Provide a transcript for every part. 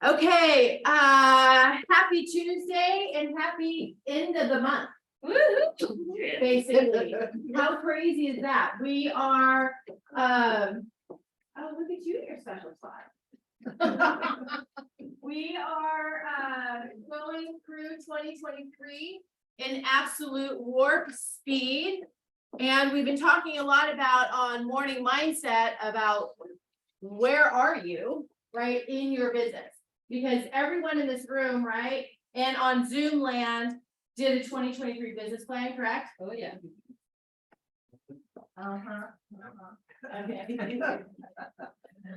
Okay, happy Tuesday and happy end of the month. Basically, how crazy is that? We are, oh, look at you, your special spot. We are, going through 2023 in absolute warp speed. And we've been talking a lot about on morning mindset about where are you, right, in your business? Because everyone in this room, right, and on Zoom land did a 2023 business plan, correct? Oh, yeah. Okay.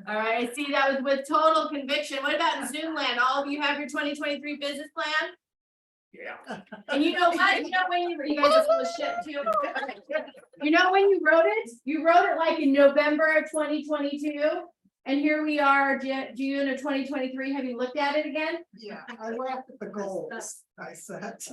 All right, I see that was with total conviction. What about in Zoom land? All of you have your 2023 business plan? Yeah. And you know what? You know when you guys are full of shit too. You know when you wrote it? You wrote it like in November of 2022. And here we are, June of 2023. Have you looked at it again? Yeah, I laughed at the goals I set.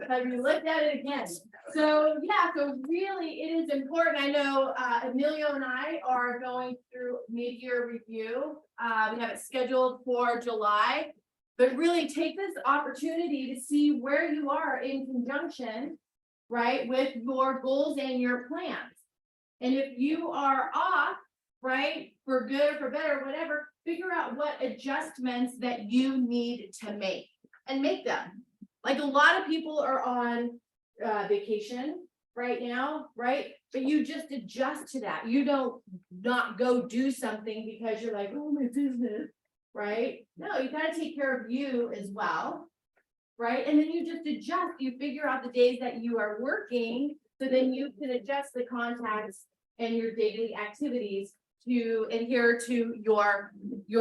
Have you looked at it again? So yeah, so really it is important. I know Emilio and I are going through mid-year review. We have it scheduled for July, but really take this opportunity to see where you are in conjunction, right, with your goals and your plans. And if you are off, right, for good or for better, whatever, figure out what adjustments that you need to make and make them. Like a lot of people are on vacation right now, right? But you just adjust to that. You don't not go do something because you're like, oh, my business, right? No, you got to take care of you as well, right? And then you just adjust. You figure out the days that you are working, so then you can adjust the contacts and your daily activities to adhere to your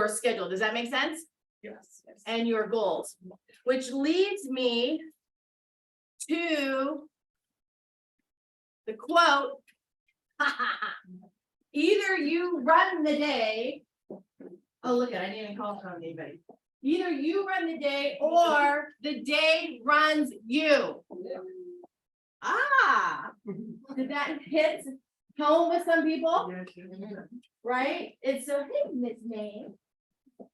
schedule. Does that make sense? Yes. And your goals, which leads me to the quote. Either you run the day. Oh, look at, I didn't even call on anybody. Either you run the day or the day runs you. Ah, did that hit home with some people? Right? It's so hidden, its name,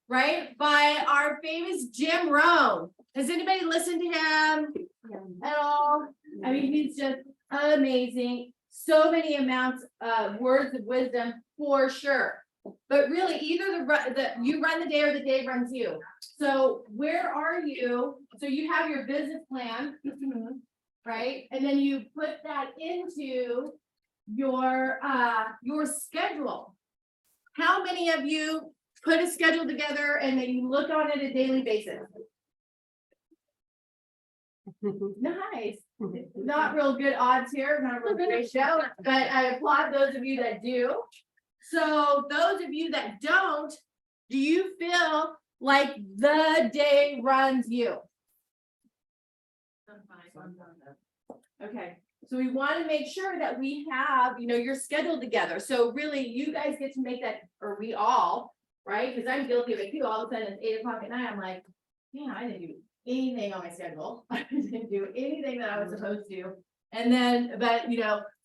right? By our famous Jim Rohn. Has anybody listened to him at all? I mean, he's just amazing. So many amounts of words of wisdom for sure. But really, either you run the day or the day runs you. So where are you? So you have your business plan, right? And then you put that into your schedule. How many of you put a schedule together and then you look on it a daily basis? Nice. Not real good odds here, not a real good ratio, but I applaud those of you that do. So those of you that don't, do you feel like the day runs you? Okay. So we want to make sure that we have, your schedule together. So really you guys get to make that, or we all, right? Because I'm guilty of it too. All of a sudden it's 8 o'clock at night. I'm like, yeah, I didn't do anything on my schedule. I didn't do anything that I was supposed to. And then, but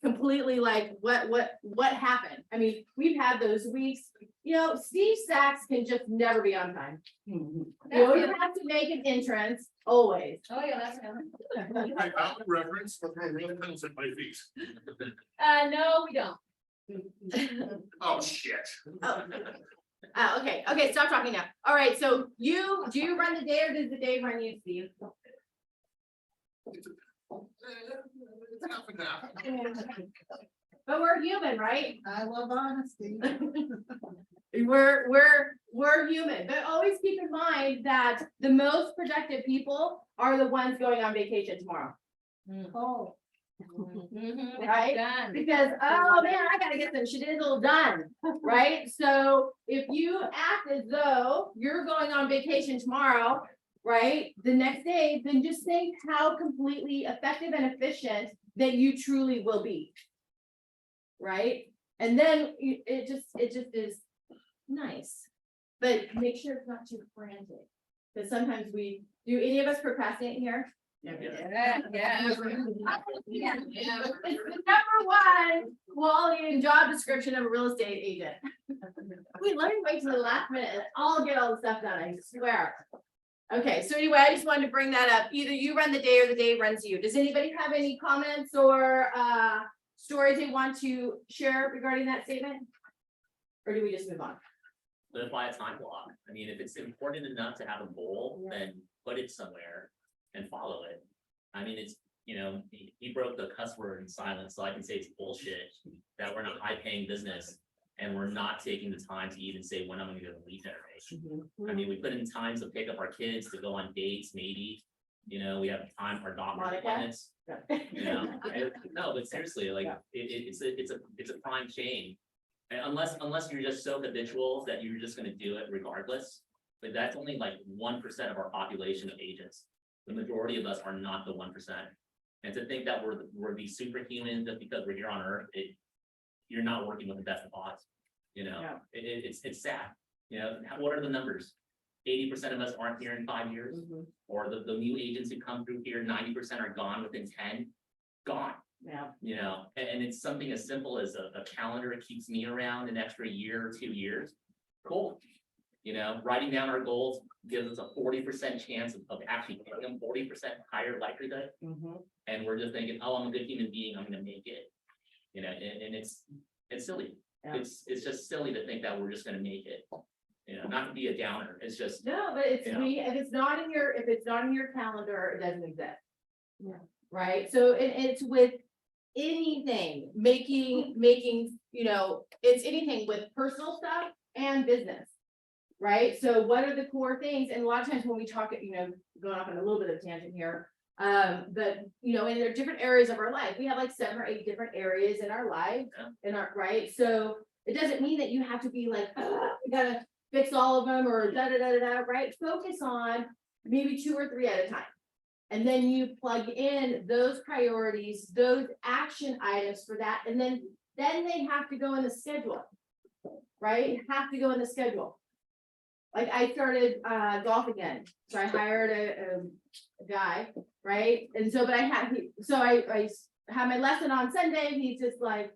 completely like what happened? I mean, we've had those weeks, Steve Sachs can just never be on time. You always have to make an entrance, always. Oh, yeah, that's him. I found a reference for her real pencils at my feet. No, we don't. Oh, shit. Oh, okay, stop talking now. All right, so do you run the day or does the day run you, Steve? It's half and half. But we're human, right? I love honesty. We're human, but always keep in mind that the most productive people are the ones going on vacation tomorrow. Oh. Right? Done. Because, oh man, I gotta get some shit done, right? So if you act as though you're going on vacation tomorrow, right, the next day, then just think how completely effective and efficient that you truly will be. Right? And then it just is nice, but make sure it's not too frantic. Because sometimes do any of us procrastinate here? Yeah. It's the #1 quality and job description of a real estate agent. Wait, let me wait till the last minute and I'll get all the stuff done, I swear. Okay, so anyway, I just wanted to bring that up. Either you run the day or the day runs you. Does anybody have any comments or stories they want to share regarding that statement? Or do we just move on? Live by a time block. I mean, if it's important enough to have a goal, then put it somewhere and follow it. I mean, it's, you know, he broke the cuss word in silence, so I can say it's bullshit that we're in a high paying business and we're not taking the time to even say when I'm gonna go to lead generation. I mean, we put in times to pick up our kids to go on dates, maybe, you know, we have time for doctor's Monica? appointments. You know, no, but seriously, like, it's a prime shame. And unless you're just so habitual that you're just gonna do it regardless, but that's only like 1% of our population of agents. The majority of us are not the 1%. And to think that we're these superhumans just because we're here on Earth, you're not working with the best of odds. You know, it's sad. You know, what are the numbers? 80% of us aren't here in 5 years, or the new agents who come through here, 90% are gone within 10, gone. Yeah. You know, and it's something as simple as a calendar. It keeps me around an extra year or 2 years. Cool. You know, writing down our goals gives us a 40% chance of actually getting them, 40% higher likelihood. And we're just thinking, oh, I'm a good human being, I'm gonna make it. You know, and it's silly. Yeah. It's just silly to think that we're just gonna make it. You know, not to be a downer, it's just, No, but it's Yeah. if it's not in your calendar, it doesn't exist. Yeah. Right, so it's with anything, making, you know, it's anything with personal stuff and business. Right, so what are the core things? And a lot of times when we talk, you know, going off on a little bit of a tangent here. But you know, in the different areas of our life, we have like 7 or 8 different areas in our life, right? So it doesn't mean that you have to be like, we gotta fix all of them or right? Focus on maybe 2 or 3 at a time. And then you plug in those priorities, those action items for that, and then they have to go in the schedule. Right? Have to go in the schedule. Like I started golf again, so I hired a guy, right? And so, but I had my lesson on Sunday. He's just like,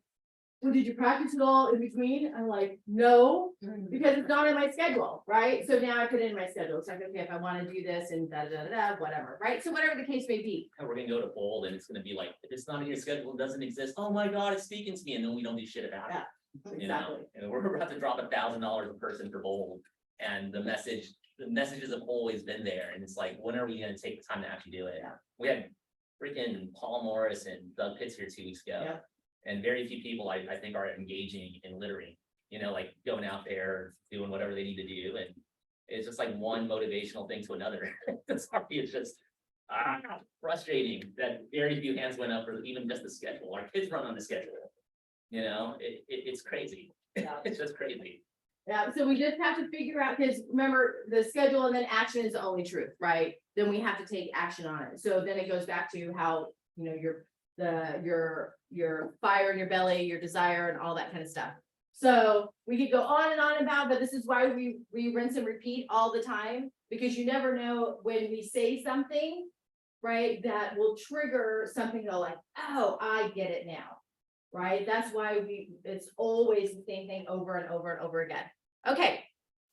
"Well, did you practice it all in between?" I'm like, "No, because it's not in my schedule, right?" So now I put it in my schedule. It's like, okay, if I want to do this and whatever, right? So whatever the case may be. we're gonna go to bold and it's gonna be like, if it's not in your schedule, it doesn't exist. Oh my God, it's speaking to me, and then we don't do shit about it. You know, and we're about to drop $1,000 a person for bold. And the messages have always been there. And it's like, when are we gonna take the time to actually do it? Yeah. We had freaking Paul Morris and Doug Pitts here 2 weeks ago. Yeah. And very few people I think are engaging in littering, you know, like going out there, doing whatever they need to do. And it's just like one motivational thing to another. Sorry, it's just frustrating that very few hands went up for even just the schedule. Our kids run on the schedule. You know, it's crazy. Yeah. It's just crazy. Yeah, so we just have to figure out, because remember, the schedule and then action is the only truth, right? Then we have to take action on it. So then it goes back to how, you know, your fire in your belly, your desire and all that kind of stuff. So we could go on and on about, but this is why we rinse and repeat all the time, because you never know when we say something, right, that will trigger something to like, oh, I get it now. Right? That's why it's always the same thing over and over and over again. Okay.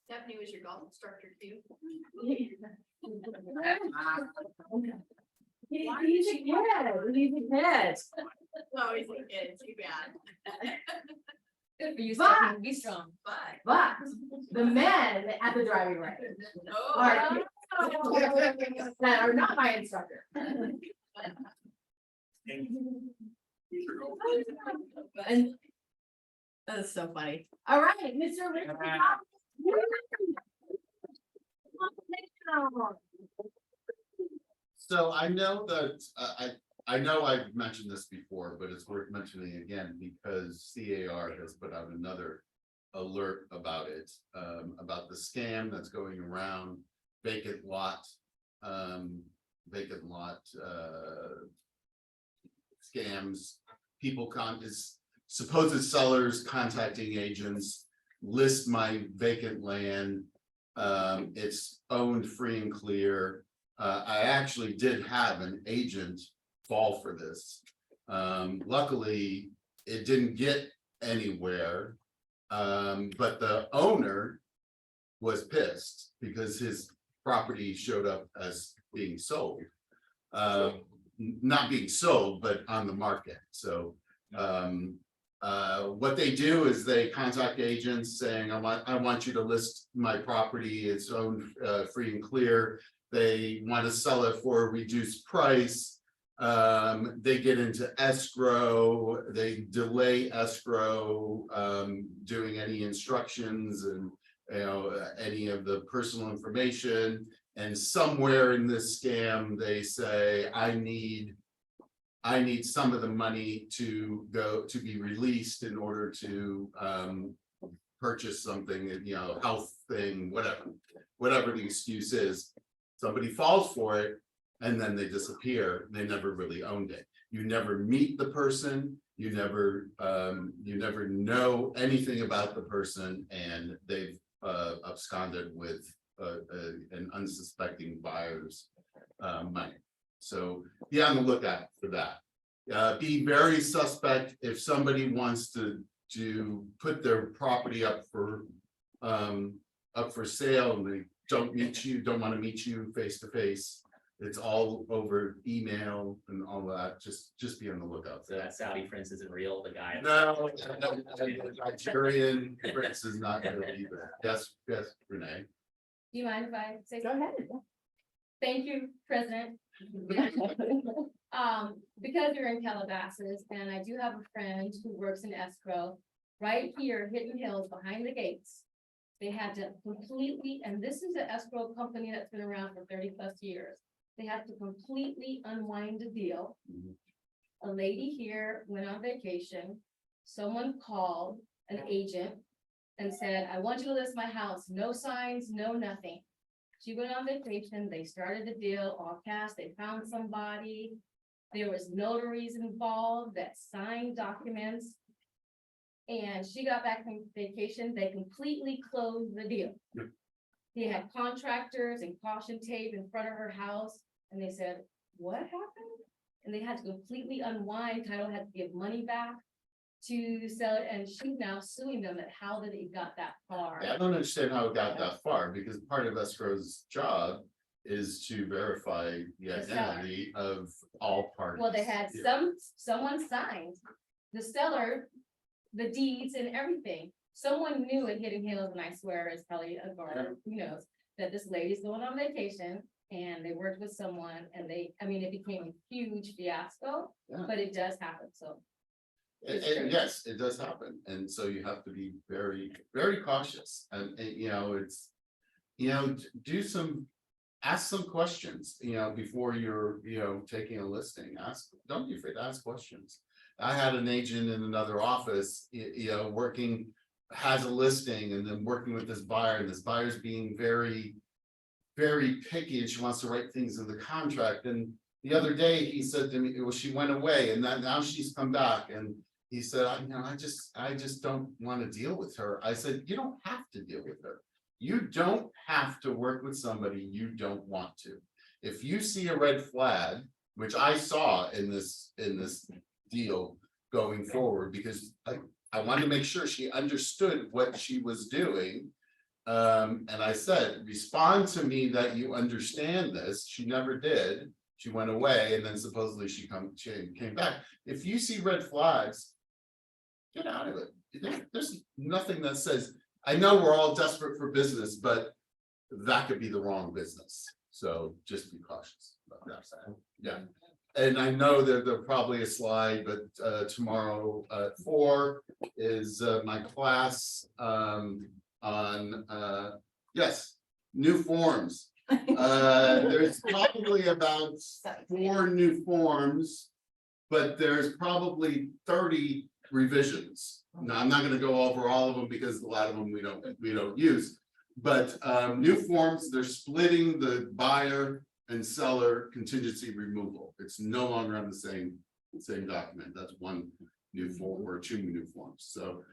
Stephanie was your golf instructor too. He's a kid. Oh, he's a kid, too bad. Good for you, But- Stephanie, be strong. But the men at the driving range are that are not my instructor. And that's so funny. All right, Mr. Rick. So I know that, I know I've mentioned this before, but it's worth mentioning again because CAR has put out another alert about it, about the scam that's going around vacant lot scams. People supposed sellers contacting agents, list my vacant land. It's owned free and clear. I actually did have an agent fall for this. Luckily, it didn't get anywhere. But the owner was pissed because his property showed up as being sold. Not being sold, but on the market, so. What they do is they contact agents saying, I want you to list my property, it's owned free and clear. They want to sell it for a reduced price. They get into escrow, they delay escrow, doing any instructions and, any of the personal information. And somewhere in this scam, they say, I need some of the money to be released in order to purchase something, health thing, whatever the excuse is. Somebody falls for it and then they disappear. They never really owned it. You never meet the person, you never know anything about the person, and they've absconded with an unsuspecting buyer's money. So be on the lookout for that. Be very suspect if somebody wants to put their property up for sale and they don't want to meet you face to face. It's all over email and all that. Just be on the lookout. So that Saudi prince isn't real, the guy. No, Nigerian prince is not real either. Yes, Renee. Do you mind if I say? Go ahead. Thank you, President. Because you're in Calabasas and I do have a friend who works in escrow right here, Hidden Hills behind the gates. They had to completely, and this is an escrow company that's been around for 30+ years. They have to completely unwind the deal. A lady here went on vacation. Someone called an agent and said, I want you to list my house, no signs, no nothing. She went on vacation, they started the deal, all cash, they found somebody. There was notaries involved that signed documents. And she got back from vacation, they completely closed the deal. Yep. They had contractors and caution tape in front of her house, and they said, what happened? And they had to completely unwind, title had to give money back to sell it, and she's now suing them at how did it got that far. I don't understand how it got that far, because part of escrow's job is to verify the The seller. identity of all parties. Well, they had someone signed, the seller, the deeds and everything. Someone knew at Hidden Hills, and I swear it's probably a guard, who knows, that this lady's going on vacation and they worked with someone and it became a huge fiasco, Yeah. but it does happen, so. And yes, it does happen, and so you have to be very, very cautious, and it's, ask some questions, before you're, taking a listing. Don't be afraid to ask questions. I had an agent in another office, working, has a listing and then working with this buyer, and this buyer's being very, very picky, and she wants to write things in the contract. And the other day he said to me, well, she went away and now she's come back, and he said, I just don't want to deal with her. I said, you don't have to deal with her. You don't have to work with somebody you don't want to. If you see a red flag, which I saw in this deal going forward, because I wanted to make sure she understood what she was doing. And I said, respond to me that you understand this. She never did. She went away, and then supposedly she came back. If you see red flags, get out of it. There's nothing that says, I know we're all desperate for business, but that could be the wrong business. So just be cautious about that. Yeah. And I know that there's probably a slide, but tomorrow at 4 is my class on yes, new forms. There's probably about 4 new forms, but there's probably 30 revisions. Now, I'm not going to go over all of them because a lot of them we don't use, but new forms, they're splitting the buyer and seller contingency removal. It's no longer on the same document. That's one new form or 2 new forms. So,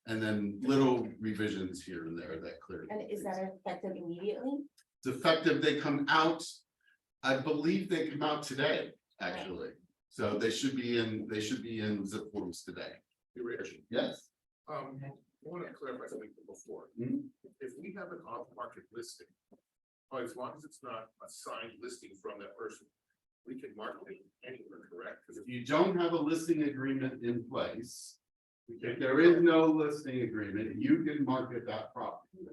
and then little revisions here and there that clear. And is that effective immediately? It's effective, they come out I believe they come out today, actually. So they should be in zip forms today. Hey, Rich, Yes. I want to clarify something from before. Mhm. If we have an off-market listing, as long as it's not a signed listing from that person, we can market it anywhere, correct? Because If you don't have a listing agreement in place, if there is no listing agreement, you can market that property.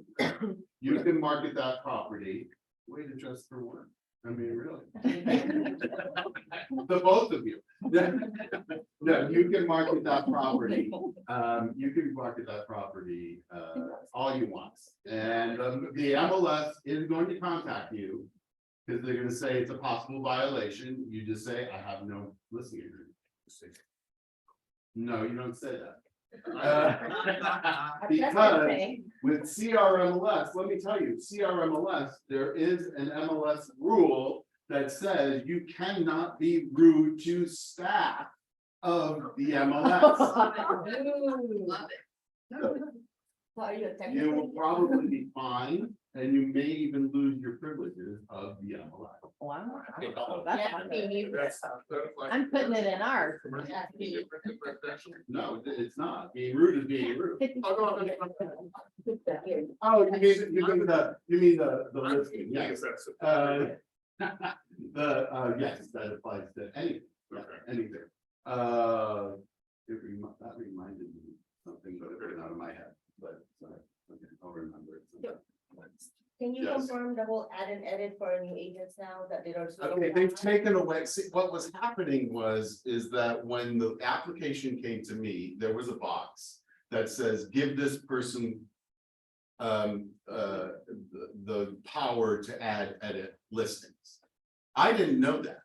You can market that property. Wait, just for one. I mean, really. The both of you. No, you can market that property. You can market that property, all you want. And the MLS is going to contact you. Because they're gonna say it's a possible violation. You just say, I have no listing agreement. No, you don't say that. Because with CRMLS, let me tell you, CRMLS, there is an MLS rule that says you cannot be rude to staff of the MLS. Love it. You will probably be fined, and you may even lose your privileges of the MLS. Wow. Okay, follow. that's. I'm putting it in ours. Residential? No, it's not. Being rude is being rude. Oh, no, Oh, you mean the listing, yes. That's. Yes, that applies to anything, yeah, Okay. anything. That reminded me of something, but it went out of my head, but, okay, I'll remember it. Can you Yes. confirm that we'll add and edit for our new agents now that they are? Okay, they've taken away, see, what was happening is that when the application came to me, there was a box that says, give this person the power to add, edit listings. I didn't know that.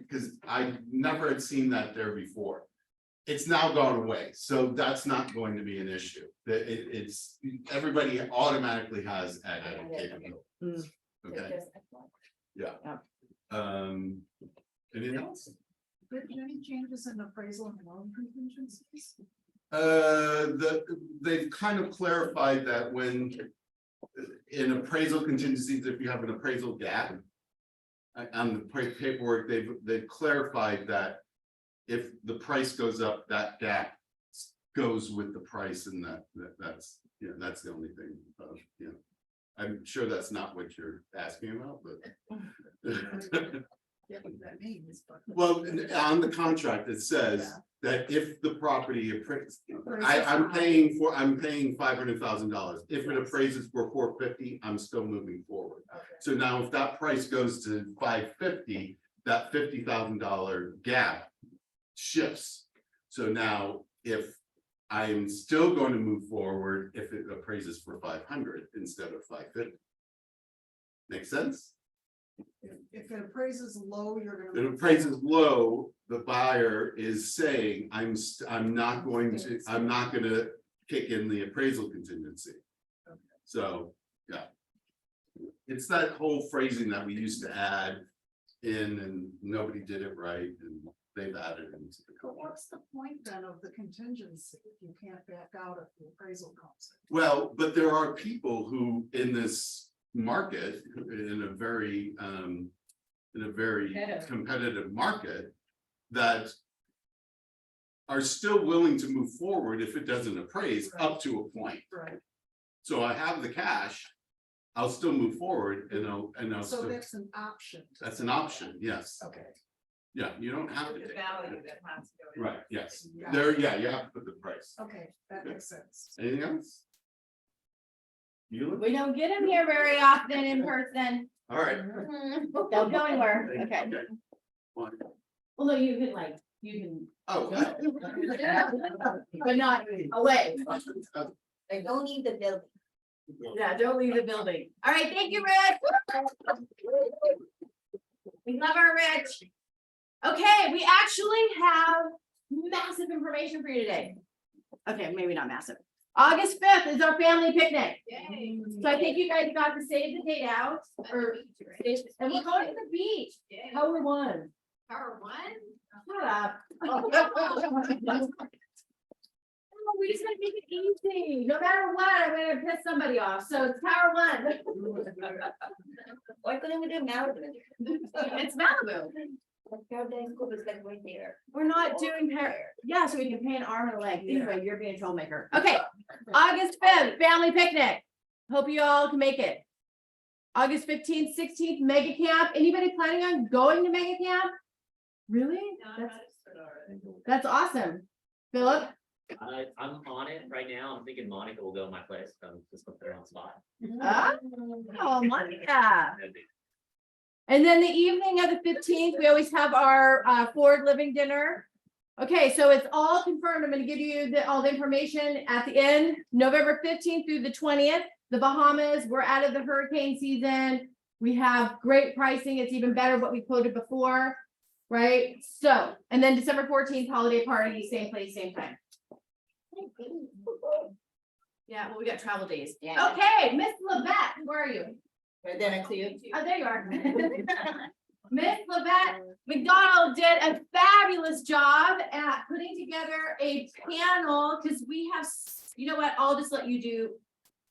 Because I never had seen that there before. It's now gone away, so that's not going to be an issue. It's, everybody automatically has add, edit capability. Okay, anything else? Any changes in appraisal and loan contingencies? They've kind of clarified that when in appraisal contingencies, if you have an appraisal gap. On the paperwork, they've clarified that if the price goes up, that gap goes with the price, and that's, you know, that's the only thing, you know. I'm sure that's not what you're asking about, but. Yeah, what that means, but. Well, on the contract, it says that if the property appraises, I'm paying $500,000. If it appraises for $450, I'm still moving forward. So now if that price goes to $550, that $50,000 gap shifts. So now if I'm still going to move forward, if it appraises for 500 instead of 550. Make sense? If it appraises low, you're If gonna. it appraises low, the buyer is saying, I'm not gonna kick in the appraisal contingency. So, yeah. It's that whole phrasing that we used to add in and nobody did it right, and they've added it into the But code. what's the point then of the contingency if you can't back out if the appraisal comes in? Well, but there are people who in this market, in a very Competitive. competitive market, that are still willing to move forward if it doesn't appraise up to a point. Right, So I have the cash, I'll still move forward and I'll so still, that's an option. that's an option, yes. Okay. Yeah, you don't have to The take it. value that has to go in. Right, yes, Yeah. there, yeah, you have to put the price. Okay, that makes sense. Anything else? You, We don't get them here very often in person. all right. Don't go anywhere, okay. One. Well, no, you can like, you Oh. can, but not away. Like, don't leave the building. Yeah, don't leave the building. All right, thank you, Rich. We love our Rich. Okay, we actually have massive information for you today. Okay, maybe not massive. August 5th is our family picnic. Yay. So I think you guys got to save the date out, or, and we're going to the beach. Yay. Power one. Power one? Shut up. Oh, we just gonna make it easy. No matter what, I'm gonna piss somebody off. So it's power one. Why couldn't we do Malibu? It's Malibu. Paradise Cove is like right there. We're not doing yeah, so we can pay an arm and a leg. Anyway, you're being a troublemaker. Okay, August 5th, family picnic. Hope you all can make it. August 15th, 16th, mega camp. Anybody planning on going to mega camp? Really? That's awesome. Philip? I'm on it right now. I'm thinking Monica will go in my place. So I'm just gonna put her on the spot. Oh, Monica. And then the evening of the 15th, we always have our Ford Living Dinner. Okay, so it's all confirmed. I'm gonna give you all the information at the end. November 15th through the 20th, the Bahamas, we're out of the hurricane season. We have great pricing. It's even better what we quoted before, right? So, and then December 14th, holiday party, same place, same time. Yeah, well, we got travel days. Yeah. Okay, Miss Levette, where are you? Right there next to you. Oh, there you are. Miss Levette McDonald did a fabulous job at putting together a panel, because we have, you know what, I'll just let you do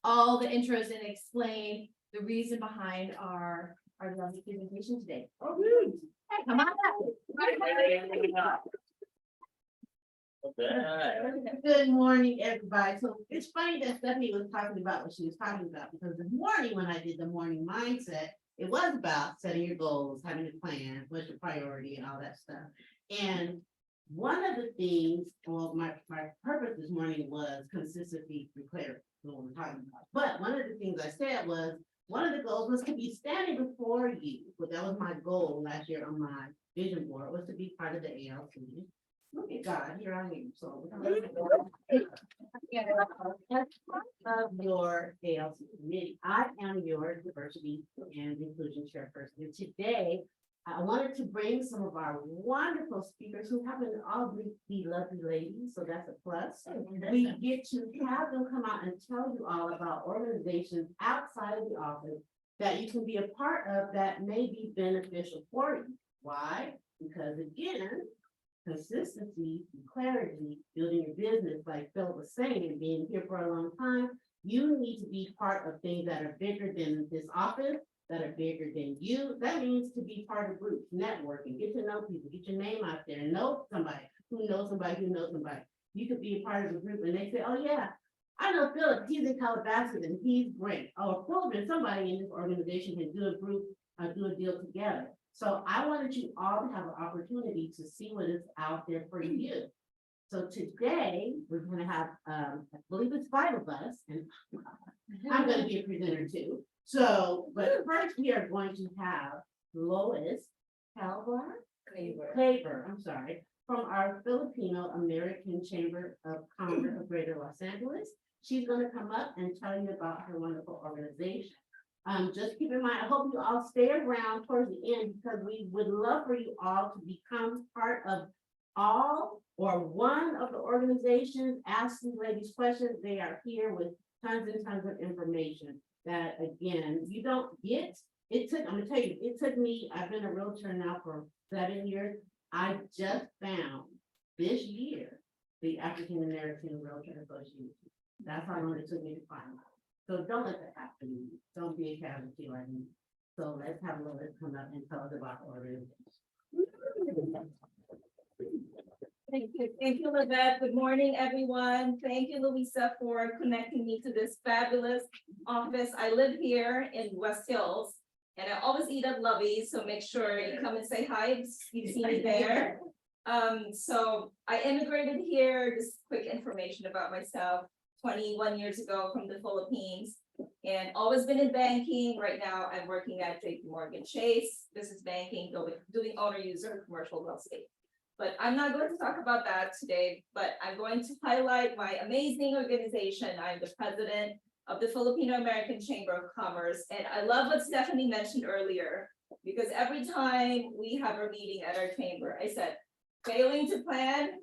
all the intros and explain the reason behind our lovely presentation today. Oh, hey, come on up. Good morning, everybody. So it's funny that Stephanie was talking about what she was talking about, because this morning when I did the morning mindset, it was about setting your goals, having a plan, what's your priority and all that stuff. And one of the things, well, my purpose this morning was consistency and clarity, what we're talking about. But one of the things I said was, one of the goals was to be standing before you. But that was my goal last year on my vision board, was to be part of the ALC. Look at God, here I am, so. Of your ALC committee, I am your diversity and inclusion chairperson. And today, I wanted to bring some of our wonderful speakers who happen to all be lovely ladies, so that's a plus. We get to have them come out and tell you all about organizations outside of the office that you can be a part of that may be beneficial for you. Why? Because again, consistency, clarity, building your business, like Phil was saying, being here for a long time, you need to be part of things that are bigger than this office, that are bigger than you. That means to be part of groups, networking, get to know people, get your name out there, know somebody who knows somebody who knows somebody. You could be a part of a group and they say, oh yeah, I know Philip, he's in Calabasas and he's great. Oh, Philip and somebody in this organization can do a group, do a deal together. So I wanted you all to have an opportunity to see what is out there for you. So today, we're gonna have, I believe it's 5 of us, and I'm gonna be a presenter too. So, but first we are going to have Lois Claver, I'm sorry, from our Filipino American Chamber of Commerce of Greater Los Angeles. She's gonna come up and tell you about her wonderful organization. Just keep in mind, I hope you all stay around towards the end, because we would love for you all to become part of all or one of the organizations. Ask these ladies questions. They are here with tons and tons of information that, again, you don't get. I'm gonna tell you, it took me, I've been a realtor now for 7 years. I just found this year the African American Realtor Association. That's how long it took me to find out. So don't let that happen to you. Don't be a casualty like me. So let's have Lois come up and tell us about the organization. Thank you, Levette. Good morning, everyone. Thank you, Louisa, for connecting me to this fabulous office. I live here in West Hills, and I always eat at Lovey's, so make sure you come and say hi if you see me there. So I immigrated here. Just quick information about myself. 21 years ago from the Philippines, and always been in banking. Right now, I'm working at JPMorgan Chase, business banking, doing owner user commercial real estate. But I'm not going to talk about that today, but I'm going to highlight my amazing organization. I'm the president of the Filipino American Chamber of Commerce, and I love what Stephanie mentioned earlier, because every time we have a meeting at our chamber, I said, failing to plan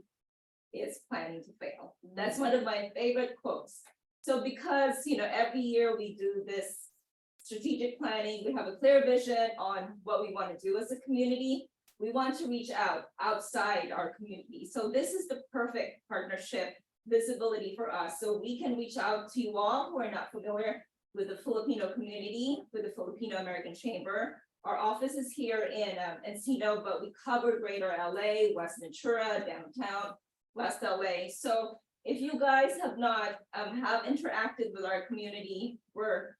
is planning to fail. That's one of my favorite quotes. So because, every year we do this strategic planning, we have a clear vision on what we want to do as a community. We want to reach outside our community. So this is the perfect partnership visibility for us. So we can reach out to you all who are not familiar with the Filipino community, with the Filipino American Chamber. Our office is here in Encino, but we cover greater LA, West Ventura, downtown, West LA. So if you guys have not have interacted with our community, we're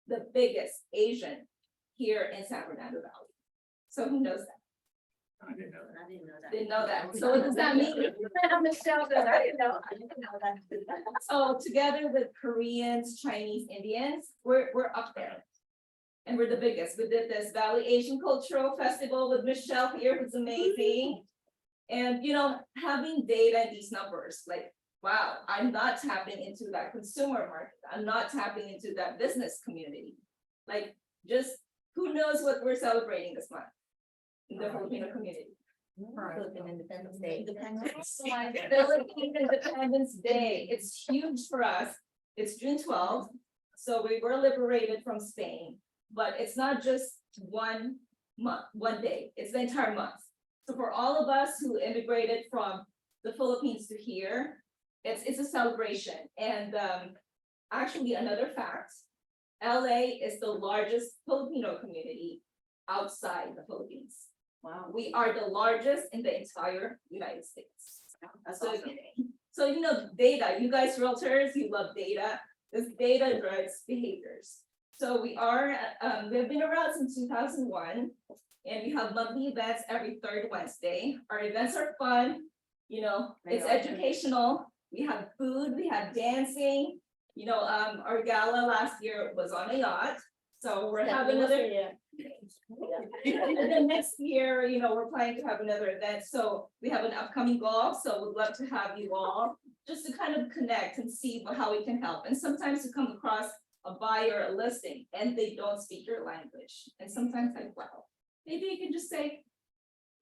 the biggest Asian here in San Fernando Valley. So who knows that? I didn't know that. I didn't know that. Didn't know that. So what does that mean? Michelle said, I didn't know that. So together with Koreans, Chinese, Indians, we're up there. And we're the biggest. We did this Valley Asian Cultural Festival with Michelle here, who's amazing. And you know, having data and these numbers, like, wow, I'm not tapping into that consumer market. I'm not tapping into that business community. Like, just who knows what we're celebrating this month in the Filipino community. Philippine Independence Day. Philippine Independence Day, it's huge for us. It's June 12th, so we were liberated from Spain, but it's not just 1 month, 1 day, it's the entire month. So for all of us who immigrated from the Philippines to here, it's a celebration. And actually another fact, LA is the largest Filipino community outside the Philippines. Wow. We are the largest in the entire United States. That's So, awesome. so you know, data, you guys realtors, you love data, this data drives behaviors. So we are, we've been around since 2001, and we have monthly events every third Wednesday. Our events are fun, you know, They it's are. educational, we have food, we have dancing. You know, our gala last year was on a yacht, so we're having another. And then next year, you know, we're planning to have another event, so we have an upcoming golf, so we'd love to have you all, just to kind of connect and see how we can help, and sometimes you come across a buyer, a listing, and they don't speak your language, and sometimes like, wow, maybe you can just say,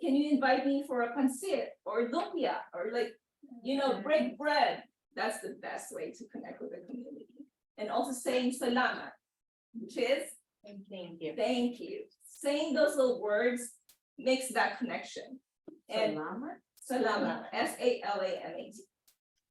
can you invite me for a pancit, or lumpia, or like, you know, break bread, that's the best way to connect with the community, and also saying salamat, which is, Thank you. thank you. Saying those little words makes that connection. And salamat, SALAMAT.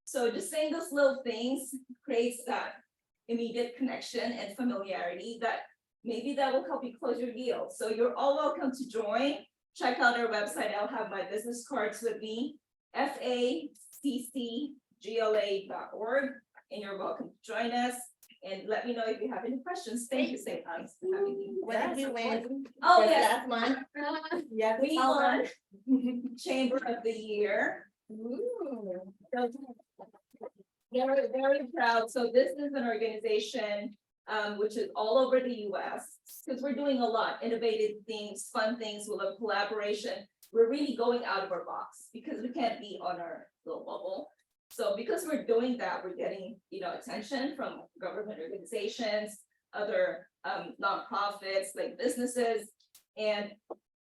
So just saying those little things creates that immediate connection and familiarity that maybe that will help you close your deal. So you're all welcome to join. Check out our website. I'll have my business cards with me, faccgla.org, and you're welcome to join us. And let me know if you have any questions. Thank you, St. Thanks for having me. What did you win? Oh, This yes, Last month? Yeah. we won Chamber of the Year. Very, very proud. So this is an organization which is all over the US, because we're doing a lot, innovative things, fun things, we love collaboration. We're really going out of our box because we can't be on our little bubble. So because we're doing that, we're getting, you know, attention from government organizations, other nonprofits, like businesses. And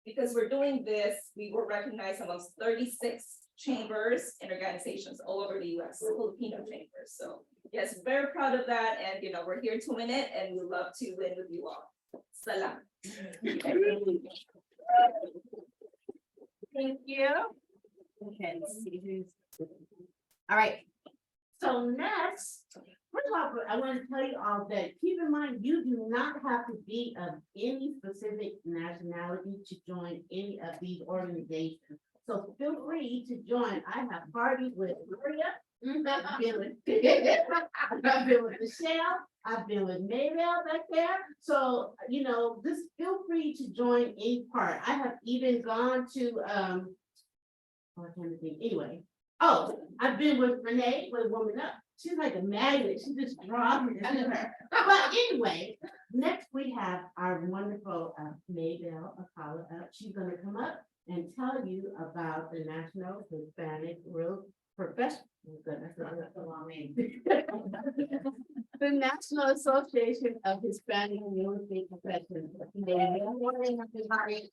because we're doing this, we were recognized amongst 36 chambers and organizations all over the US, Filipino chambers. So yes, very proud of that. And you know, we're here to win it, and we love to win with you all. Salam. Thank you. Okay, let's see who's. All right. So next, first of all, I want to tell you all that keep in mind, you do not have to be of any specific nationality to join any of these organizations. So feel free to join. I have parties with Maria. I've been with Michelle. I've been with Maybell back there. So, you know, just feel free to join any part. I have even gone to, oh, I can't think, anyway. Oh, I've been with Renee, with Woman Up. She's like a magnet. She just draws me to her. But anyway, next we have our wonderful Maybell Akala up. She's gonna come up and tell you about the National Hispanic Real Professional. Goodness, that's a long name. The National Association of Hispanic Real Estate Professionals. Good morning, everybody.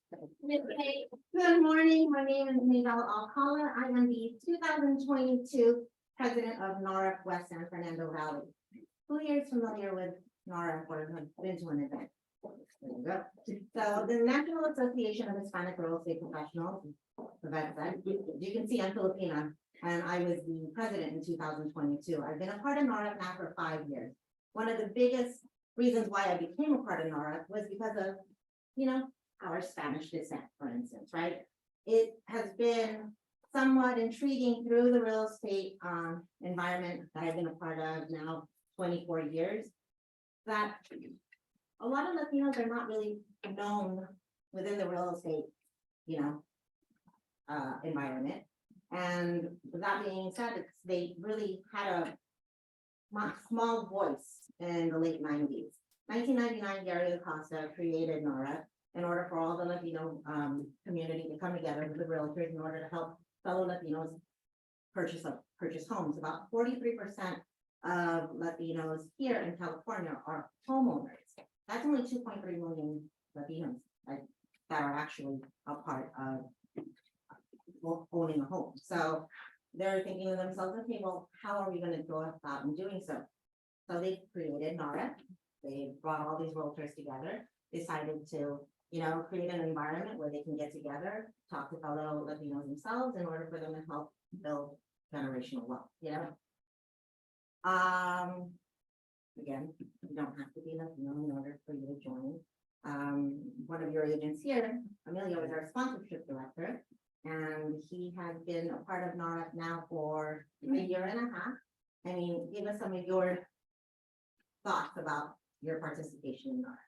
Good morning, my name is Maybell Alcala. I am the 2022 president of NARA West San Fernando Valley. Who here is familiar with NARA or have been to an event? There you go. So the National Association of Hispanic Real Estate Professionals, you can see I'm Filipina, and I was the president in 2022. I've been a part of NARA now for 5 years. One of the biggest reasons why I became a part of NARA was because of, you know, our Spanish descent, for instance, right? It has been somewhat intriguing through the real estate environment that I've been a part of now 24 years, that a lot of Latinos are not really known within the real estate, you know, environment. And with that being said, they really had a small voice in the late 90s. 1999, Gary Acosta created NARA in order for all the Latino community to come together with the realtors in order to help fellow Latinos purchase homes. About 43% of Latinos here in California are homeowners. That's only 2.3 million Latinos that are actually a part of owning a home. So they're thinking to themselves, okay, well, how are we going to go about in doing so? So they created NARA. They brought all these realtors together, decided to, you know, create an environment where they can get together, talk to fellow Latinos themselves in order for them to help build generational wealth, you know? Again, you don't have to be Latino in order for you to join. One of your agents here, Emilio, is our sponsorship director, and he has been a part of NARA now for a year and a half. I mean, give us some of your thoughts about your participation in NARA.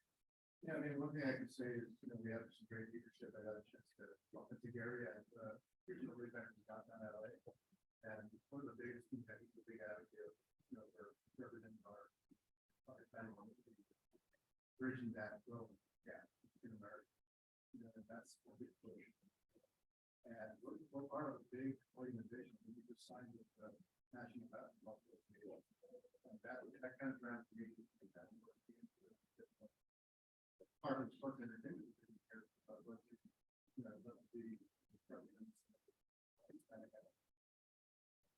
Yeah, I mean, one thing I can say is, you know, we have some great leadership. I got a chance to walk into Gary and recently been in downtown LA. And one of the biggest things that he's a big advocate of, you know, for representing our family, bridging that growth gap in America. You know, and that's what we push. And we're part of a big organization. We just signed with the National Basketball Association. And that kind of grants me that part of sports entertainment.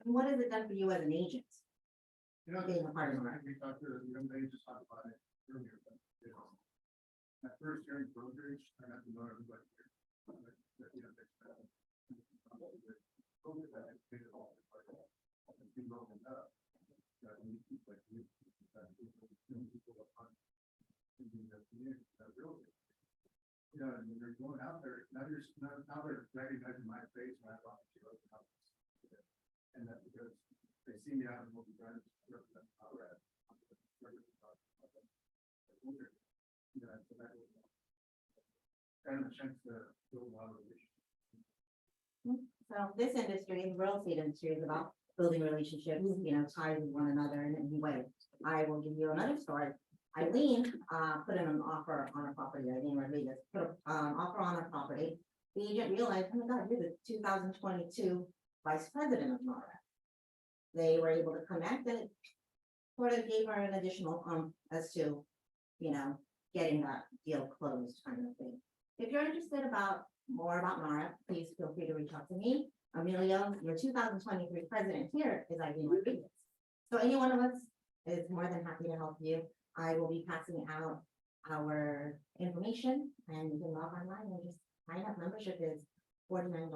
And what has it done for you as an agent? You know, being a part of NARA? we talked to the young lady just talked about it earlier, but at first hearing brokerage, I got to know everybody here. COVID that made it all it's been broken up. We keep like you, people upon in the community that really. You know, and when you're going out there, now they're recognizing my face when I walk into open houses. And that's because they see me out in multi brands represent our you know, so that was kind of a chance to build a lot of relationships. So this industry, the real estate industry, is about building relationships, you know, ties with one another in any way. I will give you another story. Eileen put in an offer on a property. Eileen Rodriguez put an offer on a property. The agent realized, oh my God, you're the 2022 vice president of NARA. They were able to connect, and it sort of gave her an additional as to, you know, getting that deal closed kind of thing. If you're interested more about NARA, please feel free to reach out to me. Emilio, your 2023 president here is Eileen Rodriguez. So any one of us is more than happy to help you. I will be passing out our information, and you can log online and just sign up. Membership is $49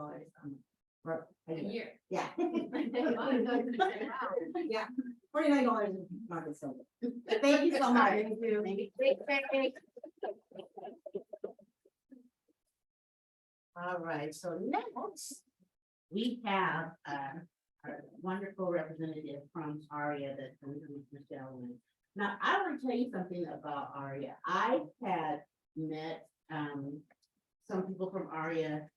for a year. Yeah. Yeah, $49 in market silver. Thank you so much. Thank you. All right, so next, we have a wonderful representative from ARIA that's going to meet Michelle. Now, I want to tell you something about ARIA. I had met some people from ARIA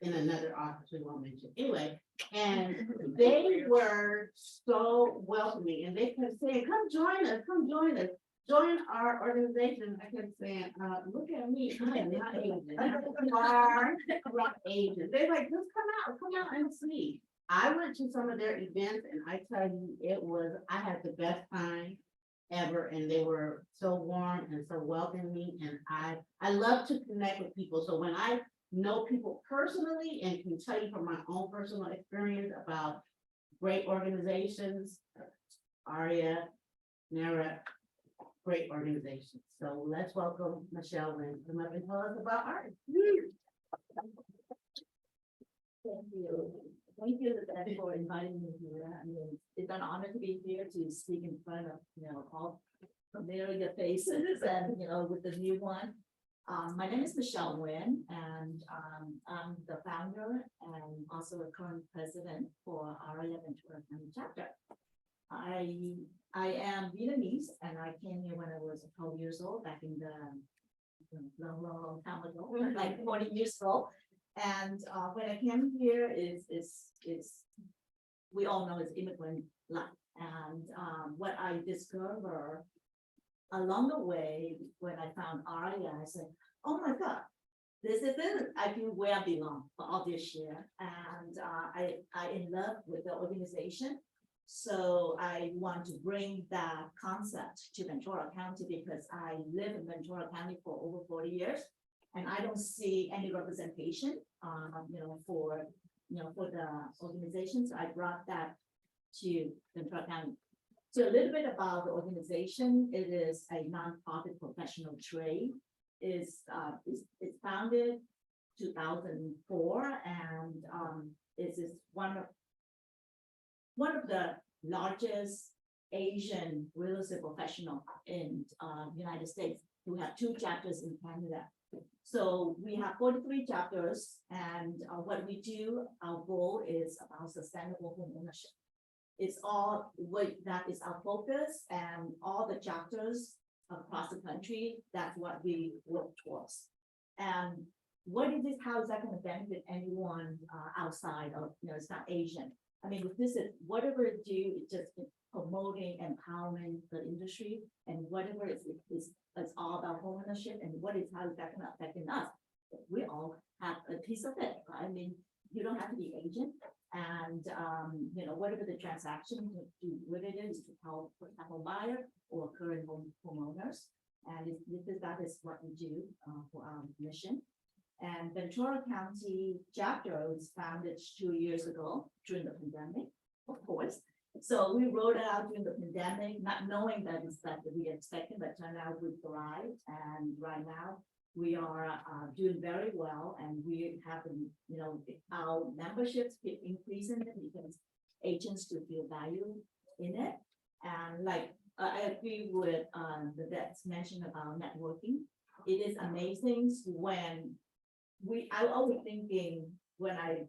in another office we won't mention. Anyway, and they were so welcoming, and they kept saying, come join us, join our organization. I kept saying, look at me, I am not agent. Far from agent. They're like, just come out and see. I went to some of their events, and I tell you, I had the best time ever, and they were so warm and so welcoming, and I love to connect with people. So when I know people personally and can tell you from my own personal experience about great organizations, ARIA, NARA, great organizations. So let's welcome Michelle and come up and tell us about ARIA. Thank you. Thank you, Lizette, for inviting me here. I mean, it's an honor to be here to speak in front of, all familiar faces and, with the new one. My name is Michelle Nguyen, and I'm the founder and also a current president for Aria Ventura County chapter. I am Vietnamese, and I came here when I was 12 years old, back in the long time ago, like 40 years ago. And when I came here is we all know it's immigrant life. And what I discovered along the way when I found Aria, I said, oh my God, this is it. I feel where I belong for all this year. And I in love with the organization. So I want to bring that concept to Ventura County because I live in Ventura County for over 40 years. And I don't see any representation, for the organizations. I brought that to Ventura County. So a little bit about the organization. It is a nonprofit professional trade. It's founded 2004, and it is one of the largest Asian real estate professional in United States. We have 2 chapters in Canada. So we have 43 chapters, and what we do, our goal is about sustainable home ownership. It's all that is our focus, and all the chapters across the country, that's what we work towards. And what is this, how is that going to benefit anyone outside of, it's not Asian? I mean, this is whatever it do, it's just promoting, empowering the industry, and whatever it's all about home ownership, and how is that going to affect us? We all have a piece of it. I mean, you don't have to be Asian, and whatever the transaction to do what it is to help a home buyer or current homeowners, and that is what we do for our mission. And Ventura County chapter was founded 2 years ago during the pandemic, of course. So we rolled it out during the pandemic, not knowing that it's that we expected, but turned out we thrived. And right now we are doing very well, and we have, our memberships keep increasing because agents do feel value in it. And like I agree with the that's mentioned about networking. It is amazing when I was thinking when I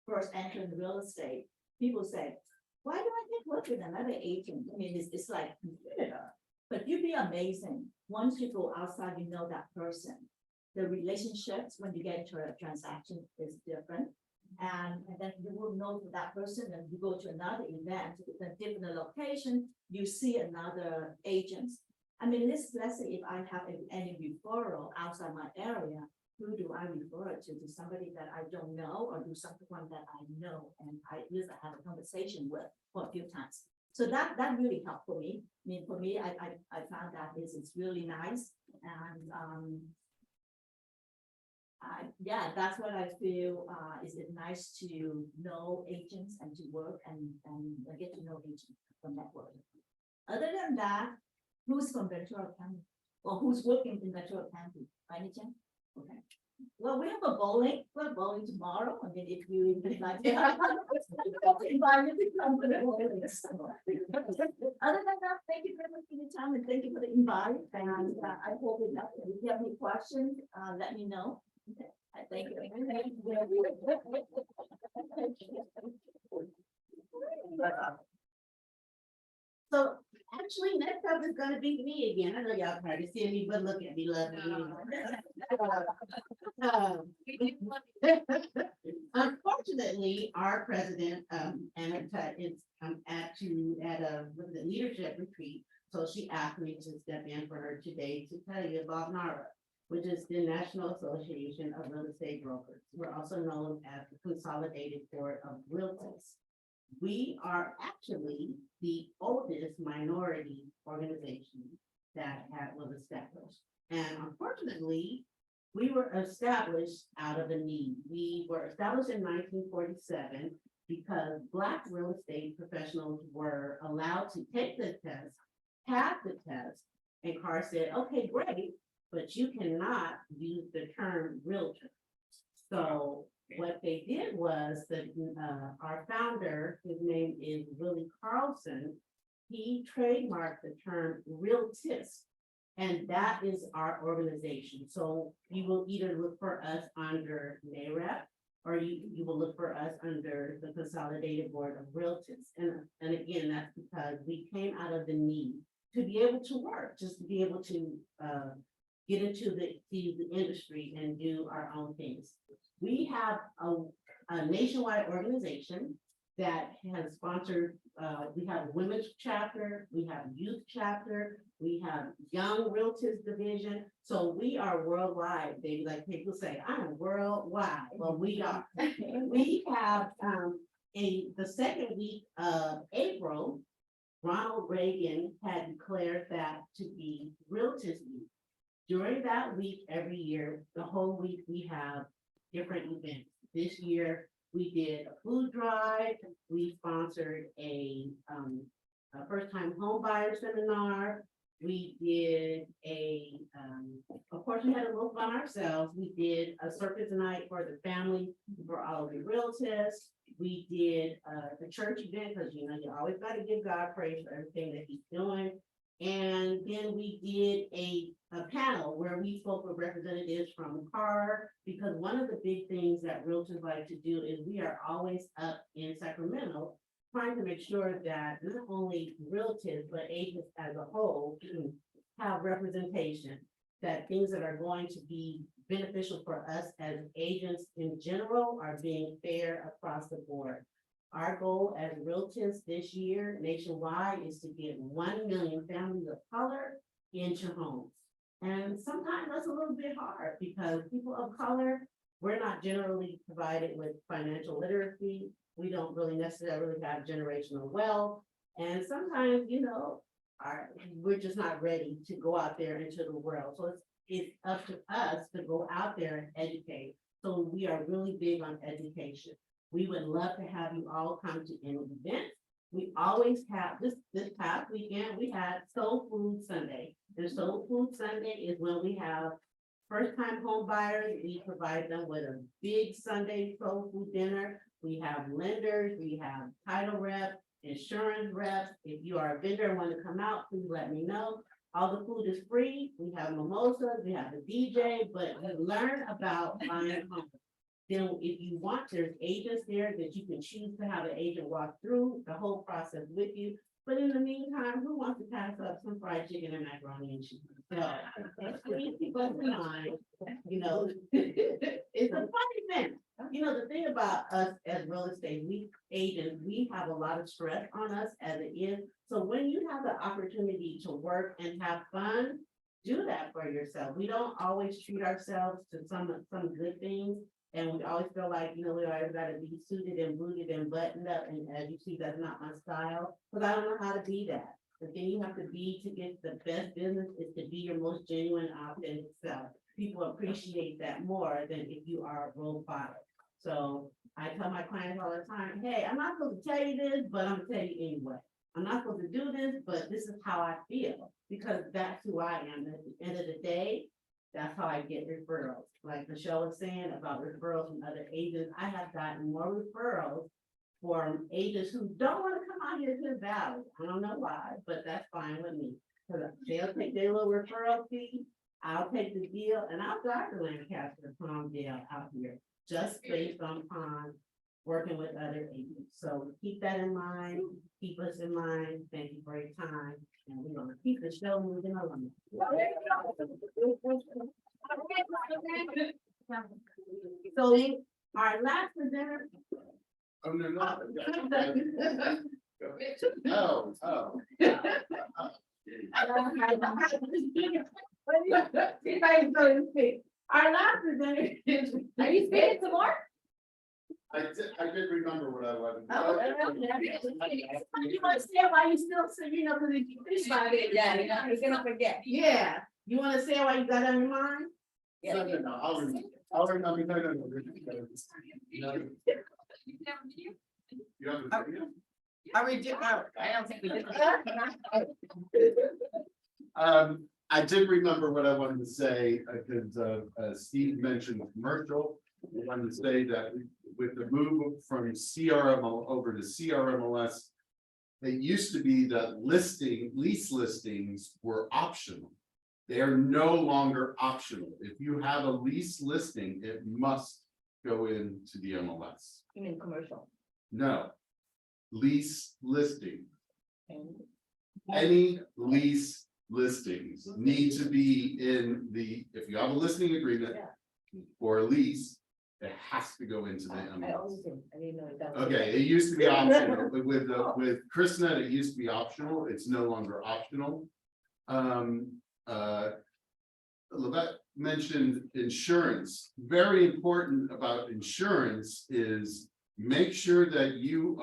first entered real estate, people say, why do I think work with another agent? I mean, it's like competitor, but you'd be amazing. Once you go outside, you know that person. The relationships when you get into a transaction is different. And then you will know that person, and you go to another event, it's a different location, you see another agent. I mean, let's say if I have any referral outside my area, who do I refer it to? To somebody that I don't know, or do someone that I know and I at least I have a conversation with for a few times. So that really helped for me. I mean, for me, I found that it's really nice, and yeah, that's what I feel is it nice to know agents and to work and get to know agents from that work. Other than that, who's from Ventura County or who's working in Ventura County? By any chance? Okay. Well, we have a bowling. We're bowling tomorrow. I mean, if you would like to invite me to come to the bowling. Other than that, thank you very much for your time, and thank you for the invite. And I hope if you have any questions, let me know. Okay. Thank you. So actually, next up is gonna be me again. I know y'all tired of seeing me, but look at me, love me. Unfortunately, our president, Anna Tut, is at a leadership retreat. So she asked me to step in for her today to tell you about NARA, which is the National Association of Real Estate Brokers. We're also known as the Consolidated Board of Realtors. We are actually the oldest minority organization that was established. And unfortunately, we were established out of a need. We were established in 1947 because Black real estate professionals were allowed to take the test, pass the test, and CAR said, okay, great, but you cannot use the term realtor. So what they did was that our founder, his name is Willie Carlson, he trademarked the term realtist. And that is our organization. So you will either look for us under NAREP, or you will look for us under the Consolidated Board of Realtors. And again, that's because we came out of the need to be able to work, just to be able to get into the industry and do our own things. We have a nationwide organization that has sponsored, we have a women's chapter, we have a youth chapter, we have young realtors division. So we are worldwide, baby, like people say, I'm worldwide. Well, we are. We have the second week of April, Ronald Reagan had declared that to be Realtors Week. During that week, every year, the whole week, we have different events. This year, we did a food drive, we sponsored a first-time home buyer seminar. We did of course, we had a little fun ourselves. We did a circus night for the family, for all of the realtors. We did the church event, because you always got to give God praise for everything that he's doing. And then we did a panel where we spoke with representatives from CAR, because one of the big things that realtors like to do is we are always up in Sacramento trying to make sure that not only realtors, but agents as a whole have representation, that things that are going to be beneficial for us as agents in general are being fair across the board. Our goal as realtors this year nationwide is to get 1 million families of color into homes. And sometimes that's a little bit hard because people of color, we're not generally provided with financial literacy. We don't really necessarily have generational wealth. And sometimes, we're just not ready to go out there into the world. So it's up to us to go out there and educate. So we are really big on education. We would love to have you all come to any event. We always have, this past weekend, we had Soul Food Sunday. And Soul Food Sunday is when we have first-time home buyers. We provide them with a big Sunday soul food dinner. We have lenders, we have title reps, insurance reps. If you are a vendor and want to come out, please let me know. All the food is free. We have mimosas, we have a DJ, but we learn about buying homes. Then if you want, there's agents there that you can choose to have an agent walk through the whole process with you. But in the meantime, who wants to pass up some fried chicken and macaroni and cheese? So please keep us in mind, it's a fun event. The thing about us as real estate, we agents, we have a lot of stress on us as it is. So when you have the opportunity to work and have fun, do that for yourself. We don't always treat ourselves to some good things. And we always feel like, we always gotta be suited and booted and buttoned up. And as you see, that's not my style, because I don't know how to be that. The thing you have to be to get the best business is to be your most genuine, authentic self. People appreciate that more than if you are a role model. So I tell my clients all the time, hey, I'm not supposed to tell you this, but I'm gonna tell you anyway. I'm not supposed to do this, but this is how I feel, because that's who I am. At the end of the day, that's how I get referrals. Like Michelle was saying about referrals from other agents, I have gotten more referrals from agents who don't want to come out here to the valley. I don't know why, but that's fine with me. Because they'll take their little referral fee, I'll take the deal, and I'll drive to Lancaster, Palmdale out here, just based on working with other agents. So keep that in mind, keep us in mind. Thank you for your time. And we're gonna keep the show moving along. So our last presenter. Oh, no. Oh. Our last presenter is. Are you speaking some more? I did remember what I wanted. You want to say why you still say, because if you think about it. Yeah, you're gonna forget. Yeah, you want to say why you got on your mind? No, I'll remember. No. You have a video? I don't think we did. I did remember what I wanted to say, because Steve mentioned commercial. I wanted to say that with the move from CRM over to CRMLS, It used to be that lease listings were optional. They are no longer optional. If you have a lease listing, it must go into the MLS. You mean commercial? No. Lease listing. And Any lease listings need to be in the, if you have a listing agreement or a lease, it has to go into the I MLS. always did, I didn't know that. Okay, it used to be optional, but with ChrisNet, it used to be optional, it's no longer optional. Levette mentioned insurance, very important about insurance is make sure that you,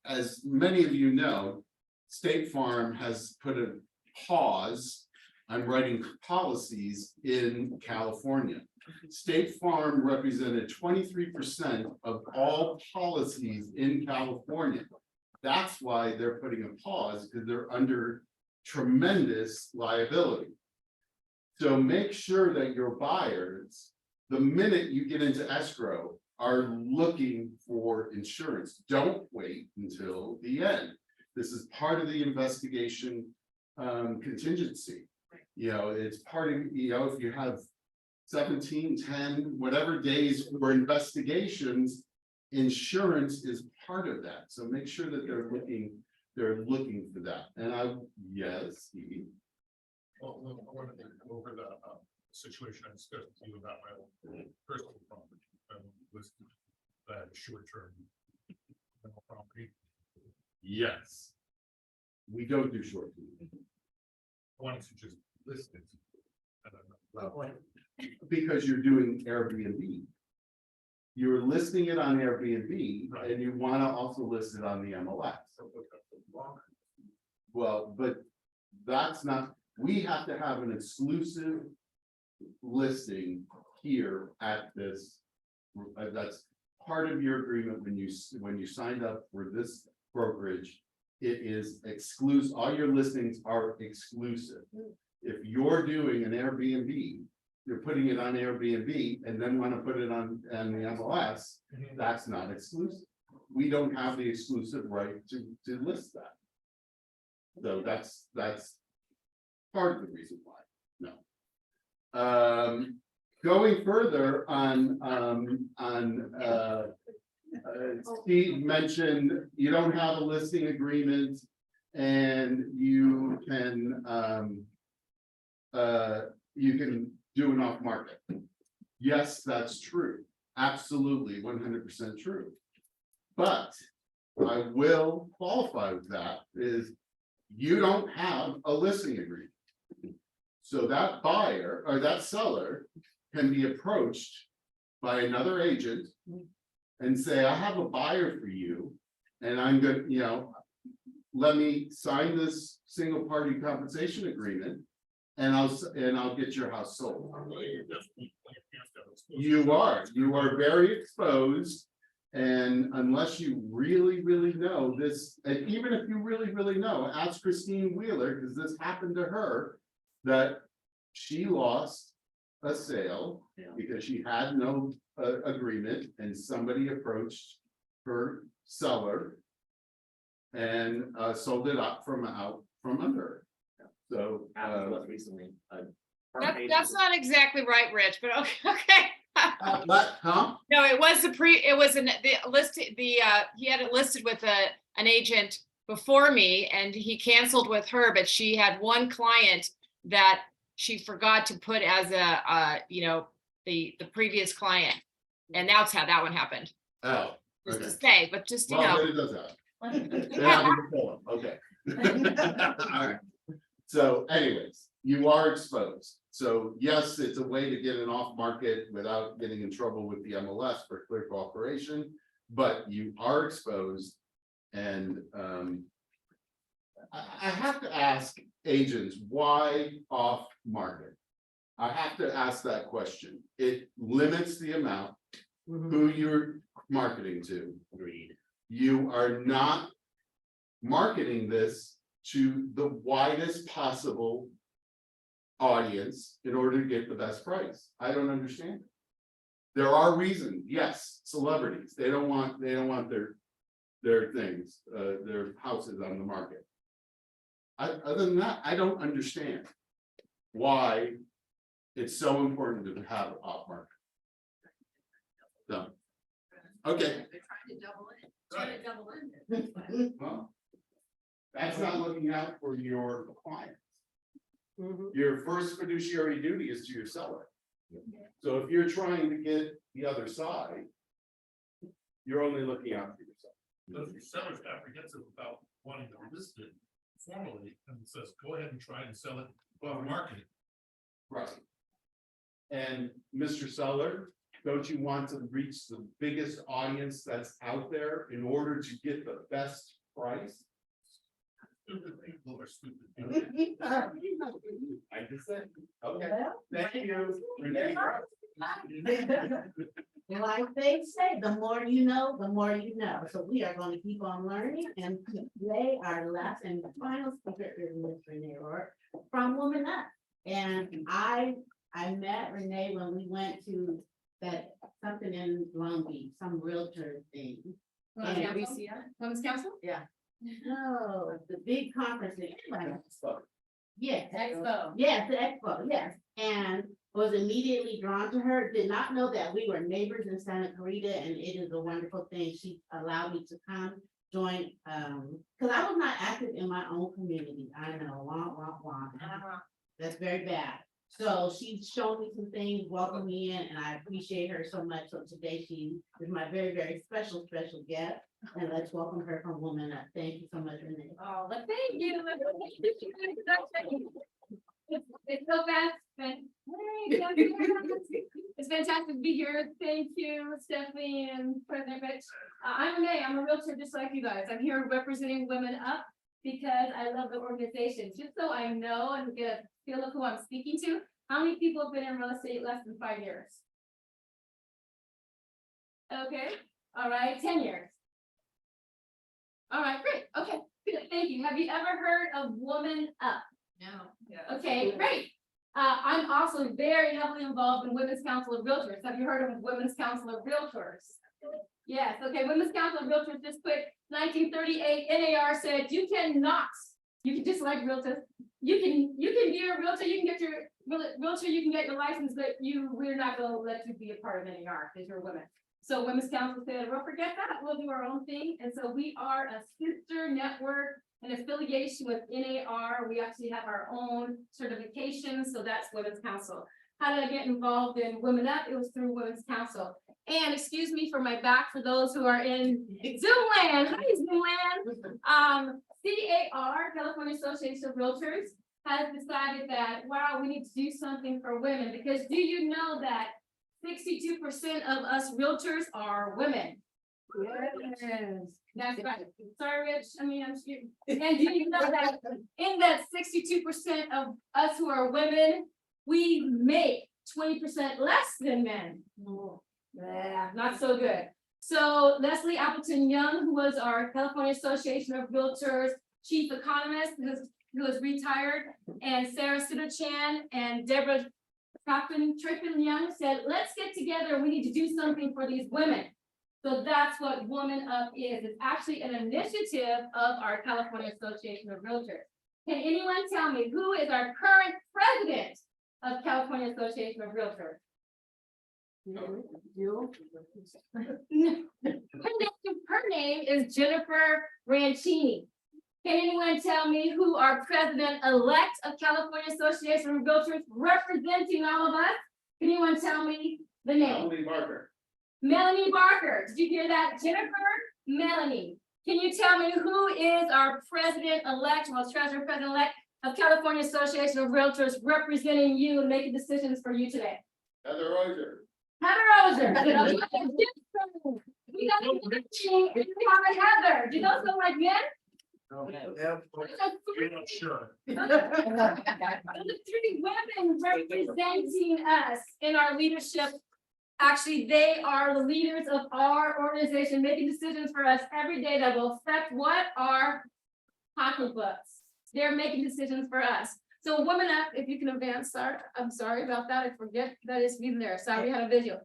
as many of you know, State Farm has put a pause on writing policies in California. State Farm represented 23% of all policies in California. That's why they're putting a pause, because they're under tremendous liability. So make sure that your buyers, the minute you get into escrow, are looking for insurance. Don't wait until the end. This is part of the investigation contingency. You know, it's part of, you know, if you have 17, 10, whatever days for investigations, insurance is part of that. So make sure that they're looking for that. And yes, Steve. Well, I wanted to go over the situation I discussed with you about my own personal property. Listed that short-term rental property. Yes. We don't do short term. I wanted to just list it. I don't know. Because you're doing Airbnb. You're listing it on Airbnb Right. and you want to also list it on the MLS. Well, but that's not, we have to have an exclusive listing here at this. That's part of your agreement when you signed up for this brokerage. It is exclusive, all your listings are exclusive. If you're doing an Airbnb, you're putting it on Airbnb and then want to put it on the MLS, that's not exclusive. We don't have the exclusive right to list that. So that's part of the reason why, no. Going further on Steve mentioned you don't have a listing agreement and you can do an off market. Yes, that's true. Absolutely, 100% true. But I will qualify with that is you don't have a listing agreement. So that buyer or that seller can be approached by another agent and say, I have a buyer for you. And I'm gonna, you know, let me sign this single party compensation agreement. And I'll get your house sold. You are very exposed. And unless you really, really know this, and even if you really, really know, ask Christine Wheeler, because this happened to her, that she lost a sale because she had no agreement and somebody approached her seller and sold it out from under her. So recently. That's not exactly right, Rich, but okay. what, huh? No, it was he had it listed with an agent before me and he canceled with her, but she had one client that she forgot to put as the previous client. And that's how that one happened. Oh, Just okay. to say, but just, you Well, know. then it does happen. It happened before, okay. All right. So anyways, you are exposed. So yes, it's a way to get an off market without getting in trouble with the MLS for clear cooperation, but you are exposed. And I have to ask agents, why off market? I have to ask that question. It limits the amount who you're marketing to. Agreed. You are not marketing this to the widest possible audience in order to get the best price. I don't understand. There are reasons, yes, celebrities, they don't want their their things, their houses on the market. Other than that, I don't understand why it's so important to have off market. So, okay. They're trying to double in. Trying to double in. Well, that's not looking out for your clients. Mhm. Your first fiduciary duty is to your seller. So if you're trying to get the other side, you're only looking out for yourself. So if your seller's apprehensive about wanting to list it formally, and it says, go ahead and try and sell it on market. Right. And Mr. Seller, don't you want to reach the biggest audience that's out there in order to get the best price? Stupid people are stupid. people. I just said, okay, thank you. Renee. Like they say, the more you know, the more you know. So we are going to keep on learning, and today our last and final speaker is Ms. Renee Rohr from Woman Up. And I met Renee when we went to that, something in Long Beach, some realtor thing. Women's Council? Women's Council? No, the big conference. Yes. Expo. Yes, the expo, yes, and was immediately drawn to her, did not know that we were neighbors in Santa Clarita, and it is a wonderful thing. She allowed me to come join, because I was not active in my own community. I know, wah. That's very bad. So she's shown me some things, welcomed me in, and I appreciate her so much. So today she is my very, very special guest. And let's welcome her from Woman Up. Thank you so much, Renee. Oh, but thank you. It's so fast. It's fantastic to be here. Thank you, Stephanie and President Rich. I'm Renee. I'm a realtor just like you guys. I'm here representing Women Up because I love the organization. Just so I know and get a feel of who I'm speaking to. How many people have been in real estate less than 5 years? Okay, all right, 10 years. All right, great. Okay, good. Thank you. Have you ever heard of Woman Up? No. Okay, great. I'm also very heavily involved in Women's Council of Realtors. Have you heard of Women's Council of Realtors? Yes, okay, Women's Council of Realtors just put 1938 NAR said you cannot, you can just like realtors, you can be a realtor, you can get your realtor, you can get your license, but we're not gonna let you be a part of NAR because you're a woman. So Women's Council said, well, forget that, we'll do our own thing. And so we are a sister network, an affiliation with NAR. We actually have our own certification. So that's Women's Council. How did I get involved in Women Up? It was through Women's Council. And excuse me for my back for those who are in Zoom land. Hi, Zoom land. CAR, California Association of Realtors, has decided that, wow, we need to do something for women, because do you know that 62% of us realtors are women? Yes, that's right. Sorry, Rich. I mean, I'm sure. And do you know that in that 62% of us who are women, we make 20% less than men? Yeah, not so good. So Leslie Appleton Young, who was our California Association of Realtors chief economist, who is retired, and Sarah Sudachan and Deborah Trippin Young said, let's get together. We need to do something for these women. So that's what Woman Up is. It's actually an initiative of our California Association of Realtors. Can anyone tell me who is our current president of California Association of Realtors? Her name is Jennifer Rancini. Can anyone tell me who our president-elect of California Association of Realtors representing all of us? Can anyone tell me the name? Melanie Barker. Melanie Barker. Did you hear that? Jennifer, Melanie. Can you tell me who is our president-elect, well, treasurer president-elect of California Association of Realtors representing you and making decisions for you today? Heather Roser. Heather Roser. We got a Heather. Do those look like men? You're not sure. The three women representing us in our leadership. Actually, they are the leaders of our organization, making decisions for us every day that will affect what? Our pocketbooks. They're making decisions for us. So Women Up, if you can advance, sorry, I'm sorry about that. I forget that it's been there. Sorry, we had a video.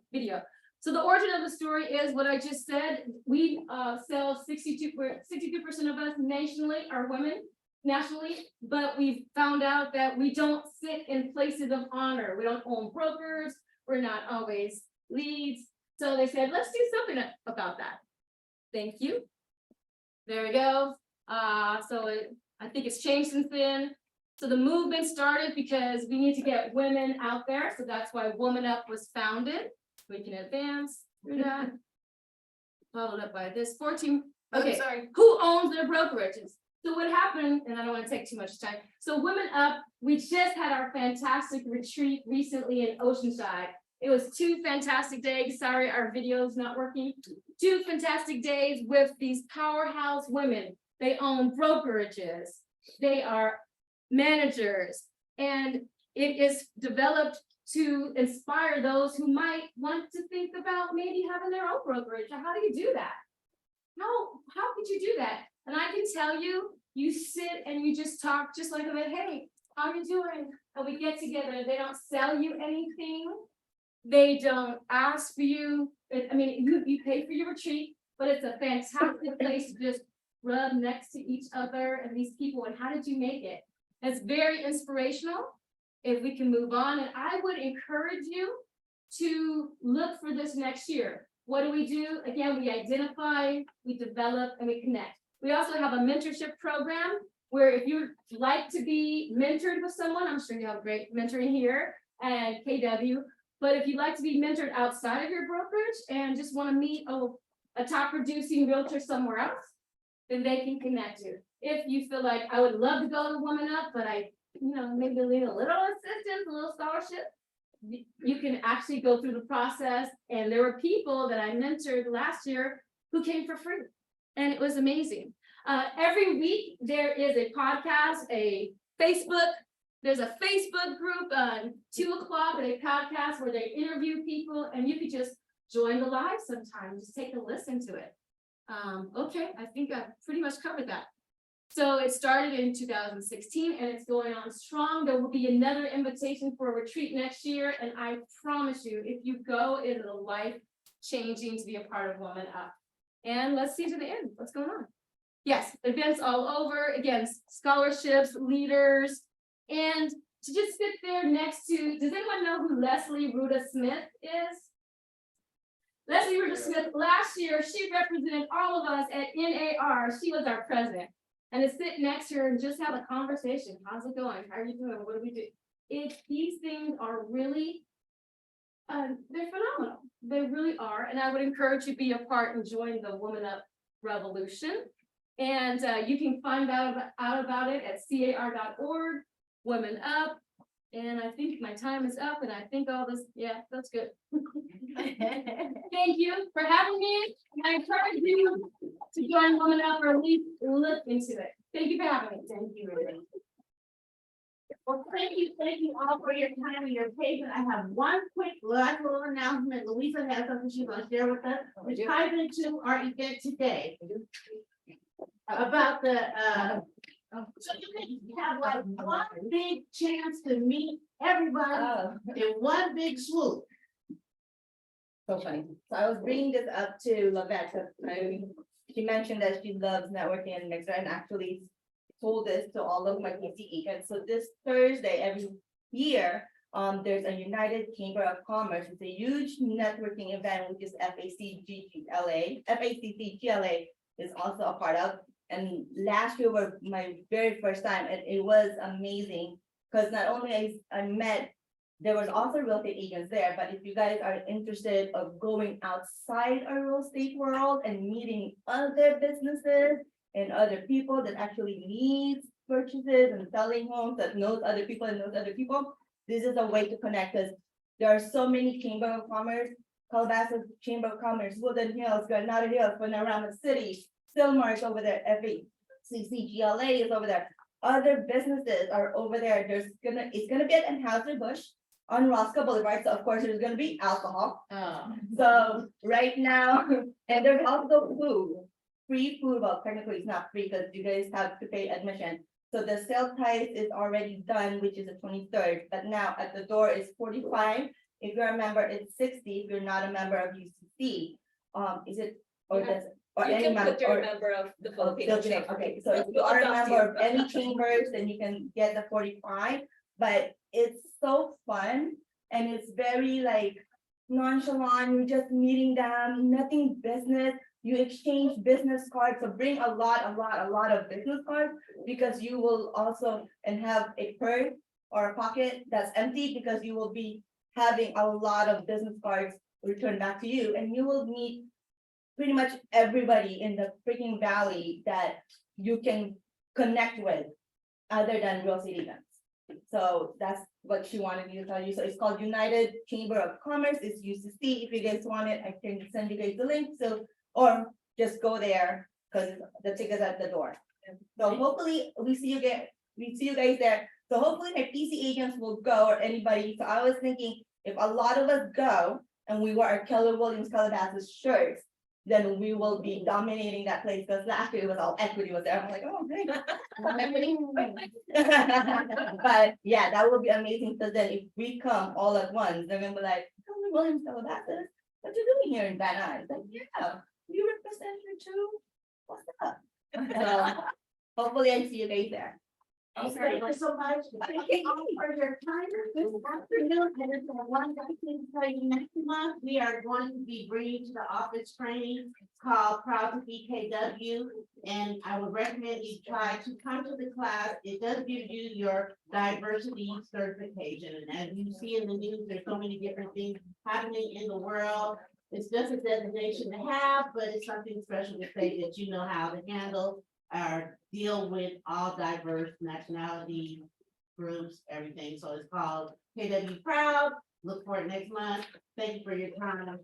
So the origin of the story is what I just said. We sell 62% of us nationally are women nationally, but we've found out that we don't sit in places of honor. We don't own brokers. We're not always leads. So they said, let's do something about that. Thank you. There we go. I think it's changed since then. So the movement started because we need to get women out there. So that's why Woman Up was founded. We can advance through that. Followed up by this 14. Okay, sorry. Who owns their brokerages? So what happened, and I don't want to take too much time. So Women Up, we just had our fantastic retreat recently in Oceanside. It was 2 fantastic days. Sorry, our video's not working. 2 fantastic days with these powerhouse women. They own brokerages. They are managers. And it is developed to inspire those who might want to think about maybe having their own brokerage. How do you do that? How could you do that? And I can tell you, you sit and you just talk just like, hey, how are you doing? And we get together. They don't sell you anything. They don't ask for you. I mean, you pay for your retreat, but it's a fantastic place to just rub next to each other and these people. And how did you make it? It's very inspirational. If we can move on, and I would encourage you to look for this next year. What do? Again, we identify, we develop, and we connect. We also have a mentorship program where if you'd like to be mentored with someone, I'm sure you have great mentoring here at KW, but if you'd like to be mentored outside of your brokerage and just want to meet a top producing realtor somewhere else, then they can connect you. If you feel like I would love to go to Woman Up, but maybe need a little assistance, a little scholarship, you can actually go through the process. And there were people that I mentored last year who came for free. And it was amazing. Every week there is a podcast, a Facebook. There's a Facebook group, 2:00, and a podcast where they interview people, and you could just join the live sometime, just take a listen to it. Okay, I think I've pretty much covered that. So it started in 2016 and it's going on strong. There will be another invitation for a retreat next year. And I promise you, if you go, it is life-changing to be a part of Woman Up. And let's see to the end. What's going on? Yes, events all over. Again, scholarships, leaders, and to just sit there next to, does anyone know who Leslie Ruda Smith is? Leslie Ruda Smith, last year, she represented all of us at NAR. She was our president. And to sit next to her and just have a conversation. How's it going? How are you doing? What do we do? These things are really, they're phenomenal. They really are. And I would encourage you to be a part and join the Woman Up Revolution. And you can find out about it at car.org, Women Up. And I think my time is up, and I think all this, yeah, that's good. Thank you for having me. And I encourage you to join Woman Up, or at least look into it. Thank you for having me. Thank you, everybody. Well, thank you all for your time and your patience. I have one quick last little announcement. Louisa has something she's gonna share with us, which ties into our event today. About the, so you can have like one big chance to meet everybody in one big swoop. So funny. So I was bringing this up to Lavette because she mentioned that she loves networking and Mixer, and actually told this to all of my PC agents. So this Thursday every year, there's a United Chamber of Commerce. It's a huge networking event, which is FACCGLA is also a part of. And last year was my very first time, and it was amazing because not only I met, there was also real estate agents there, but if you guys are interested of going outside our real estate world and meeting other businesses and other people that actually needs purchases and selling homes, that knows other people and knows other people, this is a way to connect us. There are so many Chamber of Commerce, Calabasas Chamber of Commerce, Woodland Hills, Granada Hills, Panorama City, Sylmar is over there, FACCGLA is over there. Other businesses are over there. It's gonna be at Anheuser-Busch on Roscoe Boulevard. So of course there's gonna be alcohol. So right now, and there's also food, free food. Well, technically it's not free because you guys have to pay admission. So the sale price is already done, which is the 23rd, but now at the door is $45. If you're a member, it's 60. If you're not a member of UCC, is it, or Yeah. does, or You any can member, put you're or a member of the oh, Filipino Filipino, chamber. okay, so if you It's are a up to member you. of any chambers, then you can get the 45, but it's so fun. And it's very like nonchalant, you're just meeting them, nothing business. You exchange business cards, so bring a lot of business cards, because you will also, and have a purse or a pocket that's empty, because you will be having a lot of business cards returned back to you, and you will meet pretty much everybody in the freaking valley that you can connect with, other than real estate events. So that's what she wanted me to tell you. So it's called United Chamber of Commerce. It's UCC. If you guys want it, I can send you guys the link. So, or just go there, because the ticket's at the door. So hopefully we see you guys there. So hopefully my PC agents will go, or anybody. So I was thinking, if a lot of us go and we wear our Keller Williams Calabasas shirts, then we will be dominating that place, because last year it was all equity was there. I'm like, oh, great. Equity. But yeah, that would be amazing, because then if we come all at once, they're gonna be like, Keller Williams Calabasas, what you doing here in Van Nuys? Like, yeah, you represent your too. What's up? So hopefully I see you guys there. Thank you so much. Thank you all for your time this afternoon. And it's one thing to tell you, next month, we are going to be bringing to the office training called Proud to be KW. And I would recommend you try to come to the class. It does give you your diversity certification. And as you see in the news, there's so many different things happening in the world. It's just a designation to have, but it's something special to say that you know how to handle or deal with all diverse nationality groups, everything. So it's called KW Proud. Look for it next month. Thank you for your time. I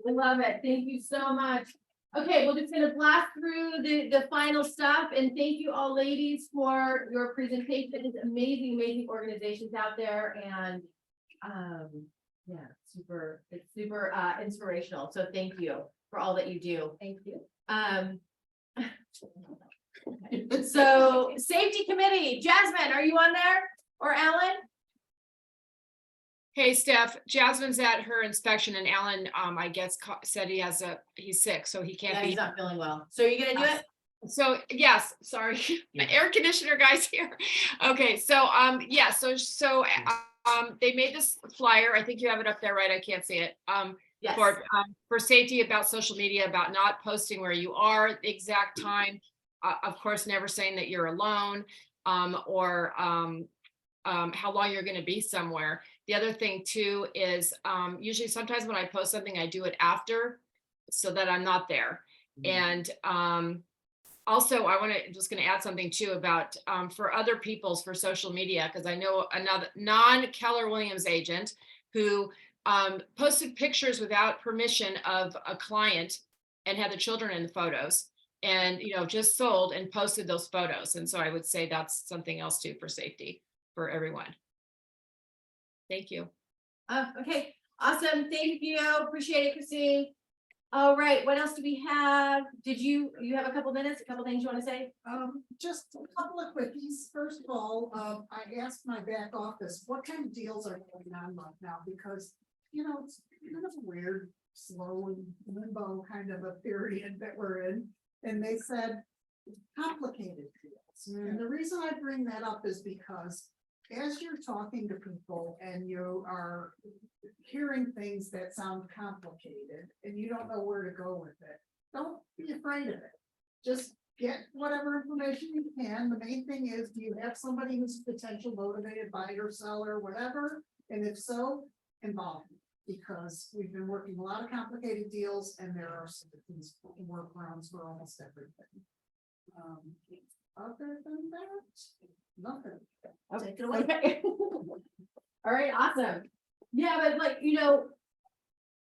love it. Thank you so much. Okay, we're just gonna blast through the final stuff, and thank you all ladies for your presentation. It's amazing organizations out there, and yeah, it's super inspirational. So thank you for all that you do. Thank you. So safety committee, Jasmine, are you on there? Or Alan? Hey, Steph, Jasmine's at her inspection and Alan, I guess, said he's sick, so he Yeah, can't he's be. not feeling well. So are you gonna do it? So, yes, sorry, my air conditioner guy's here. Okay, so, yeah, they made this flyer. I think you have it up there, right? I can't see it. Yes. For safety about social media, about not posting where you are, the exact time. Of course, never saying that you're alone, or how long you're gonna be somewhere. The other thing too is, usually sometimes when I post something, I do it after so that I'm not there. And also just gonna add something too about for other people's, for social media, because I know another non-Keller Williams agent who posted pictures without permission of a client and had the children in the photos, and just sold and posted those photos. And so I would say that's something else too for safety for everyone. Thank you. Okay, awesome. Thank you. Appreciate it, Christine. All right, what else do we have? You have a couple minutes, a couple things you want to say? Just a couple of quickies. First of all, I asked my back office, what kind of deals are going on right now? Because, it's kind of a weird, slow and limbo kind of a period that we're in. And they said, complicated deals. And the reason I bring that up is because as you're talking to people and you are hearing things that sound complicated and you don't know where to go with it, don't be afraid of it. Just get whatever information you can. The main thing is, do you have somebody who's a potential motivated buyer, seller, whatever? And if so, involve them, because we've been working a lot of complicated deals and there are some things, workarounds for almost everything. Other than that, nothing. Take it away. Okay. All right, awesome. Yeah, but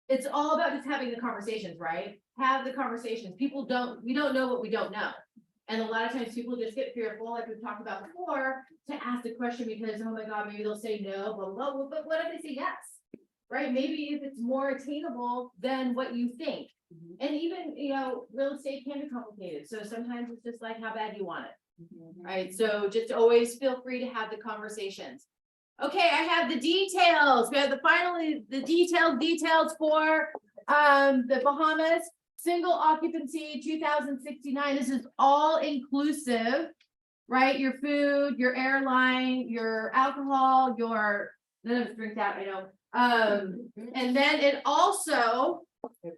it's all about just having the conversations, right? Have the conversations. We don't know what we don't know. And a lot of times people just get fearful, like we've talked about before, to ask the question because, oh my God, maybe they'll say no, blah, blah, blah. But what if they say yes? Right? Maybe if it's more attainable than what you think. And even, real estate can be complicated. So sometimes it's just like how bad you want it. Right, so just always feel free to have the conversations. Okay, I have the details. We have the details for the Bahamas. Single occupancy, 2,069. This is all inclusive, right? Your food, your airline, your alcohol, your, none of us drink that, I know. And then it also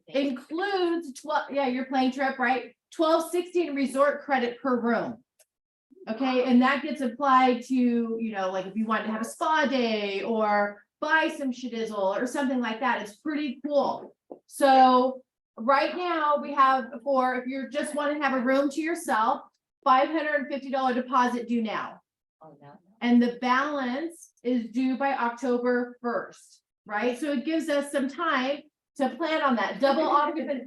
includes 12, yeah, your plane trip, right? 1216 resort credit per room. Okay, and that gets applied to, you know, like if you wanted to have a spa day or buy some shedizzle or something like that, it's pretty cool. So right now we have for, if you just want to have a room to yourself, $550 deposit due now. And the balance is due by October 1st, right? So it gives us some time to plan on that. Double occupancy.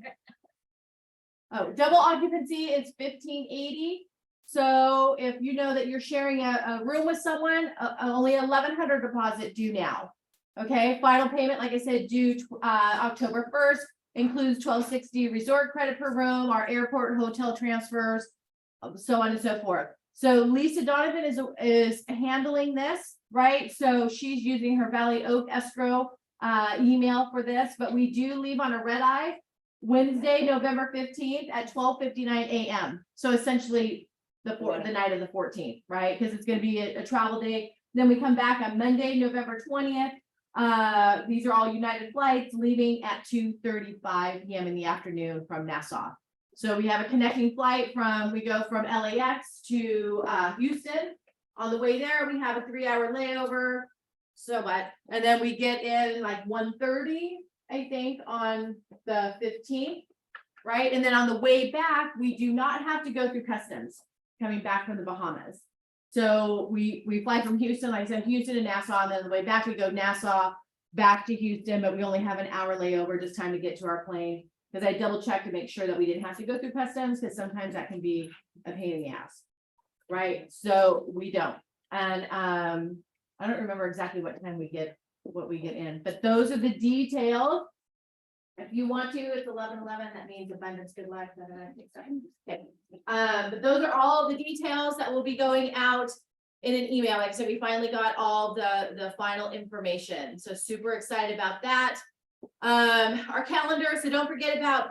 Oh, double occupancy is 1,580. So if you know that you're sharing a room with someone, only 1,100 deposit due now. Okay, final payment, like I said, due October 1st, includes 1,260 resort credit per room, our airport hotel transfers, so on and so forth. So Lisa Donovan is handling this, right? So she's using her Valley Oak escrow email for this, but we do leave on a red eye Wednesday, November 15th at 12:59 a.m. So essentially the night of the 14th, right? Because it's going to be a travel day. Then we come back on Monday, November 20th. These are all United flights leaving at 2:35 p.m. in the afternoon from Nassau. So we have a connecting flight we go from LAX to Houston. On the way there, we have a 3-hour layover. So what? And then we get in like 1:30, I think, on the 15th, right? And then on the way back, we do not have to go through customs coming back from the Bahamas. So we fly from Houston, like I said, Houston to Nassau, and then on the way back, we go Nassau back to Houston, but we only have an hour layover, just time to get to our plane. Because I double checked to make sure that we didn't have to go through customs, because sometimes that can be a pain in the ass. Right, so we don't. And I don't remember exactly what time we get in, but those are the details. If you want to, it's 11:11. That means abundance, good luck. Okay. But those are all the details that will be going out in an email. Like I said, we finally got all the final information. So super excited about that. Our calendar. So don't forget about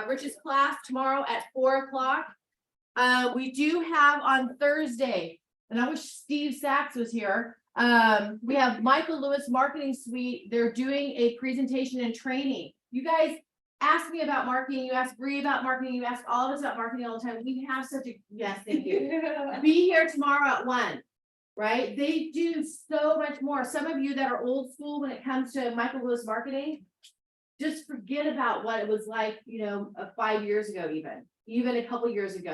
Rich's class tomorrow at 4:00. We do have on Thursday, and I wish Steve Sachs was here. We have Michael Lewis Marketing Suite. They're doing a presentation and training. You guys ask me about marketing. You ask Bree about marketing. You ask all of us about marketing all the time. We have such a, yes, thank you. Be here tomorrow at 1, right? They do so much more. Some of you that are old school when it comes to Michael Lewis Marketing, just forget about what it was like, 5 years ago, even a couple years ago.